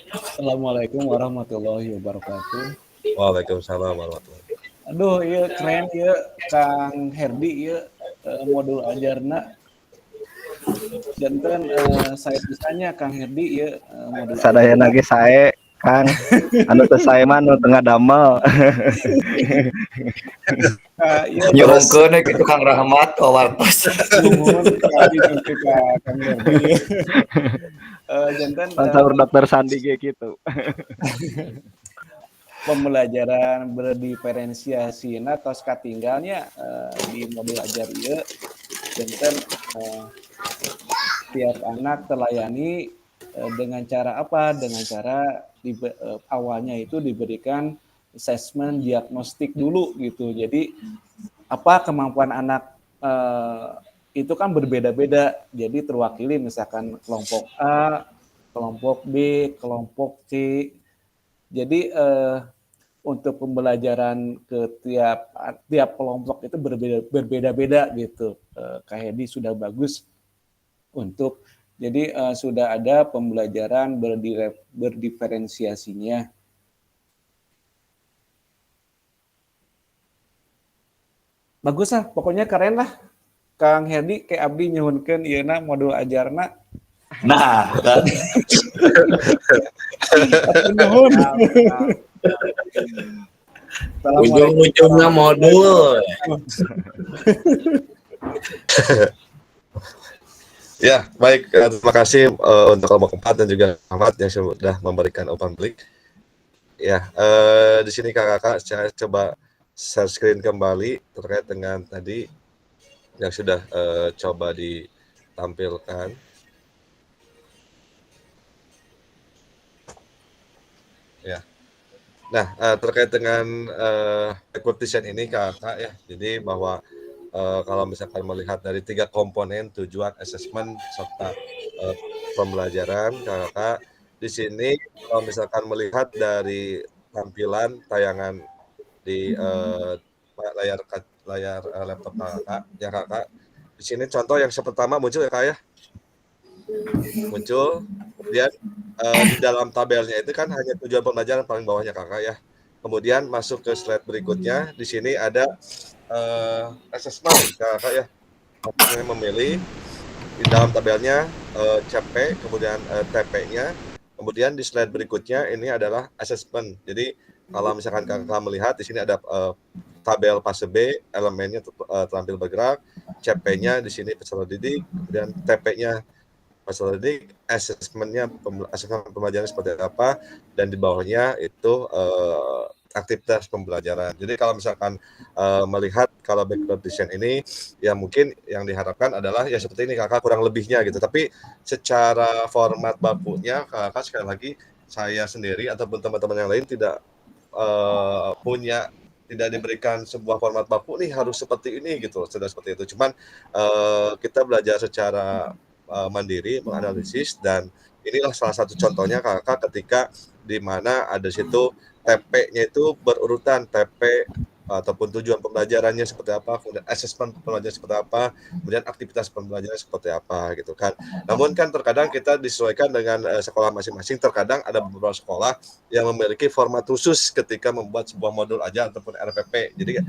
Assalamualaikum warahmatullahi wabarakatuh. Waalaikumsalam warahmatullahi wabarakatuh. Aduh, iya keren ya Kang Herdi ya modul ajarna. Dan kan saya bisanya Kang Herdi ya modul sadaya nage sae Kang. Anu teu sae mah anu tengah damel. Iya, Nyuhungkeun ke Kang Rahmat wawartos. nuhun kali nanti ka Kang Herdi. Janten Saur dokter Sandi ge kitu. pembelajaran berdiferensiasi tos katinggalnya di modul ajar ieu janten tiap anak terlayani dengan cara apa? Dengan cara awalnya itu diberikan assessment diagnostik dulu gitu. Jadi apa kemampuan anak itu kan berbeda-beda. Jadi terwakili misalkan kelompok A, kelompok B, kelompok C. Jadi untuk pembelajaran ke tiap kelompok itu berbeda-beda gitu. Kak Hedi sudah bagus untuk jadi sudah ada pembelajaran berdiferensiasinya. Bagus lah, pokoknya keren lah. Kang Herdi kayak abdi nyuhunkeun ieuna modul ajarna. Nah, kan. Nuhun. Ujung-ujungnya modul. Ya, baik. Terima kasih untuk kelompok 4 dan juga Ahmad yang sudah memberikan open mic. Ya, di sini kakak-kakak saya coba share screen kembali terkait dengan tadi yang sudah coba ditampilkan. Ya. Nah, terkait dengan competition ini kakak ya, jadi bahwa kalau misalkan melihat dari 3 komponen tujuan, assessment serta pembelajaran, kakak di sini kalau misalkan melihat dari tampilan tayangan di layar laptop kakak, ya kakak, di sini contoh yang pertama muncul ya kak ya, muncul, kemudian di dalam tabelnya itu kan hanya tujuan pembelajaran paling bawahnya kakak ya. Kemudian masuk ke slide berikutnya, di sini ada assessment kakak ya. Kakak memilih di dalam tabelnya CP, kemudian TP-nya. Kemudian di slide berikutnya ini adalah assessment. Jadi kalau misalkan kakak melihat di sini ada tabel fase B, elemennya terampil bergerak, CP-nya di sini peserta didik, kemudian TP-nya peserta didik, assessment-nya assessment pembelajaran seperti apa, dan di bawahnya itu aktivitas pembelajaran. Jadi kalau misalkan melihat kalau background design ini, ya mungkin yang diharapkan adalah ya seperti ini kakak kurang lebihnya gitu. Tapi secara format bakunya kakak sekali lagi saya sendiri ataupun teman-teman yang lain tidak tidak diberikan sebuah format baku nih harus seperti ini gitu, sudah seperti itu. Cuman kita belajar secara mandiri, menganalisis, dan inilah salah satu contohnya kakak ketika di mana ada situ TP-nya itu berurutan, TP ataupun tujuan pembelajarannya seperti apa, kemudian assessment pembelajaran seperti apa, kemudian aktivitas pembelajaran seperti apa gitu kan. Namun kan terkadang kita disesuaikan dengan sekolah masing-masing, terkadang ada beberapa sekolah yang memiliki format khusus ketika membuat sebuah modul aja ataupun RPP. Jadi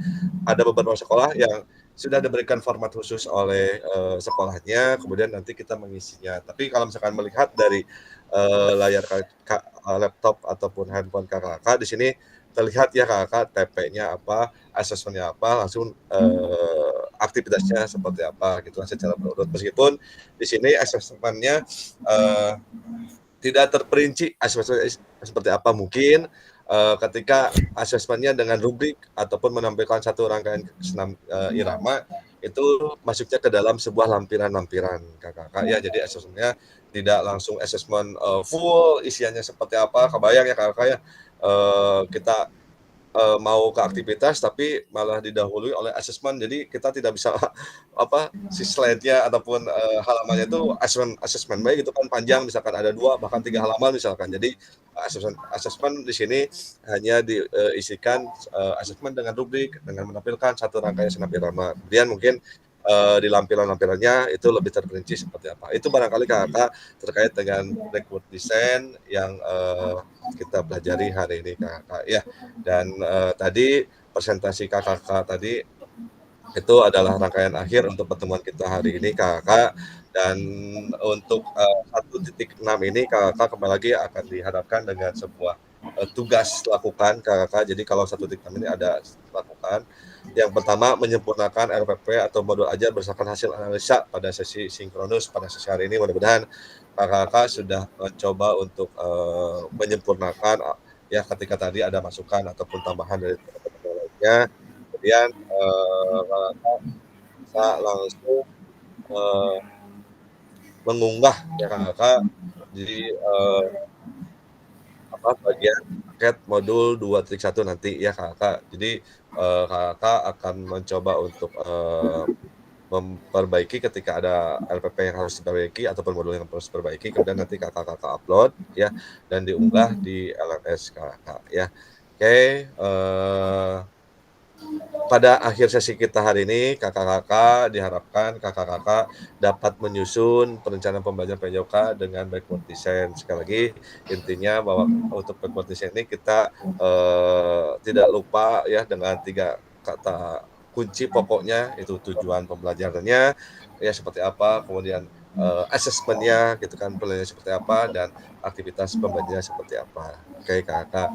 ada beberapa sekolah yang sudah diberikan format khusus oleh sekolahnya, kemudian nanti kita mengisinya. Tapi kalau misalkan melihat dari layar laptop ataupun handphone kakak di sini terlihat ya kakak TP-nya apa, assessment-nya apa, langsung aktivitasnya seperti apa gitu secara berurut. Meskipun di sini assessment-nya tidak terperinci assessment seperti apa, mungkin ketika asesmennya dengan rubrik ataupun menampilkan satu rangkaian senam irama itu masuknya ke dalam sebuah lampiran-lampiran kakak ya. Jadi asesmennya tidak langsung asesmen full isiannya seperti apa, kebayang ya kakak ya, kita mau ke aktivitas tapi malah didahului oleh asesmen. Jadi kita tidak bisa si slide-nya ataupun halamannya itu asesmen baik itu kan panjang, misalkan ada 2 bahkan 3 halaman misalkan. Jadi asesmen di sini hanya diisikan asesmen dengan rubrik dengan menampilkan satu rangkaian senam irama. Kemudian mungkin di lampiran-lampirannya itu lebih terperinci seperti apa. Itu barangkali kakak terkait dengan backward design yang kita pelajari hari ini kakak ya. Dan tadi presentasi kakak tadi Itu adalah rangkaian akhir untuk pertemuan kita hari ini Kakak. Dan untuk 1.6 ini Kakak kembali lagi akan dihadapkan dengan sebuah tugas lakukan Kakak. Jadi kalau 1.6 ini ada lakukan. Yang pertama, menyempurnakan RPP atau modul ajar berdasarkan hasil analisa pada sesi sinkronus pada sesi hari ini. Mudah-mudahan kakak sudah mencoba untuk menyempurnakan ya ketika tadi ada masukan ataupun tambahan dari teman-teman lainnya. Kemudian kakak bisa langsung mengunggah ya kakak di bagian paket modul 2.1 nanti ya kakak. Jadi kakak akan mencoba untuk memperbaiki ketika ada RPP yang harus diperbaiki ataupun modul yang harus diperbaiki, kemudian nanti kakak upload ya dan diunggah di LMS kakak ya. Oke, pada akhir sesi kita hari ini kakak-kakak diharapkan kakak-kakak dapat menyusun perencanaan pembelajaran PJOK dengan backward design. Sekali lagi intinya bahwa untuk backward design ini kita tidak lupa ya dengan 3 kata kunci pokoknya, itu tujuan pembelajarannya ya seperti apa, kemudian assessment-nya gitu kan, penilaiannya seperti apa, dan aktivitas pembelajarannya seperti apa. Oke kakak,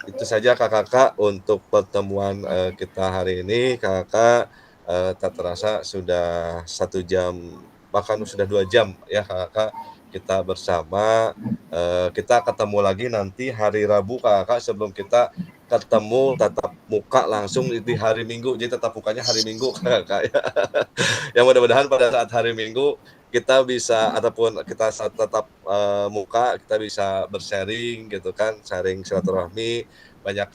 itu saja kakak untuk pertemuan kita hari ini. Kakak tak terasa sudah 1 jam, bahkan sudah 2 jam ya kakak kita bersama. Kita ketemu lagi nanti hari Rabu kakak, sebelum kita ketemu tatap muka langsung di hari Minggu. Jadi tatap mukanya hari Minggu kakak ya. Yang mudah-mudahan pada saat hari Minggu kita bisa ataupun kita saat tetap muka kita bisa bersharing gitu kan, sharing silaturahmi, banyak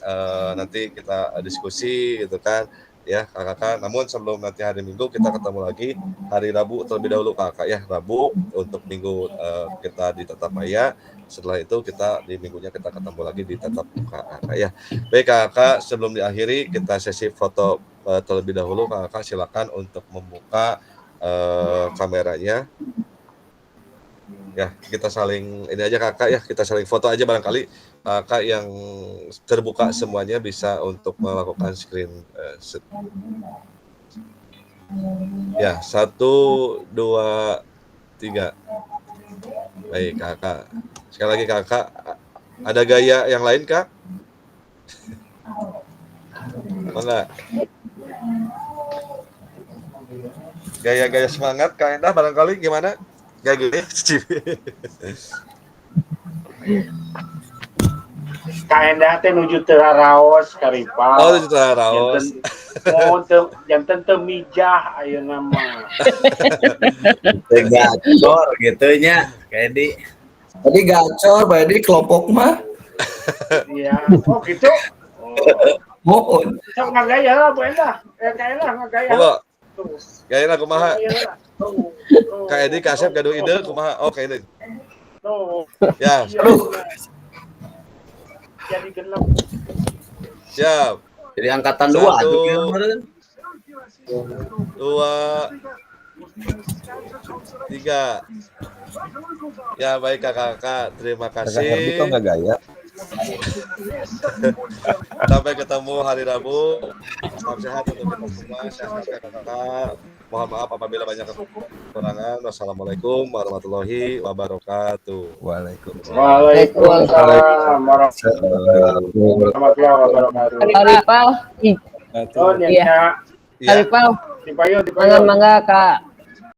nanti kita diskusi gitu kan ya kakak. Namun sebelum nanti hari Minggu kita ketemu lagi hari Rabu terlebih dahulu kakak ya. Rabu untuk minggu kita di tatap maya, setelah itu kita di minggunya kita ketemu lagi di tatap muka kakak ya. Baik kakak, sebelum diakhiri kita sesi foto terlebih dahulu kakak, silakan untuk membuka kameranya ya. Kita saling ini aja kakak ya, kita saling foto aja, barangkali kakak yang terbuka semuanya bisa untuk melakukan screen ya. 1, 2, 3. Baik kakak, sekali lagi kakak, ada gaya yang lain kak? Enggak? Gaya-gaya semangat Kak Endah barangkali gimana? Kayak gini. Kak Endah teh nuju teu raos ka rival. Oh, nuju teu raos. Janten teu mijah ayeuna mah. Teu gacor gitu nya, kayak di. Tadi gacor, Badi kelompok mah. Iya. Oh gitu. Mohon. Sok ngagaya lah Bu Endah. Kak Endah ngagaya. Oh, gaya lah kumaha? Kak Edi, Kak Asep, gaduh ide kumaha? Oh, Kak Edi. Ya. Jadi genep. Siap. Jadi angkatan 2 atuh kemarin. 2, 3. Ya baik kakak, terima kasih. Kok nggak gaya? Sampai ketemu hari Rabu. Salam sehat untuk kita semua. Sehat kakak. Mohon maaf apabila banyak kekurangan. Wassalamualaikum warahmatullahi wabarakatuh. Waalaikumsalam warahmatullahi wabarakatuh. Arifal. Oh, iya. Arifal. Dipayo. Mangga Kak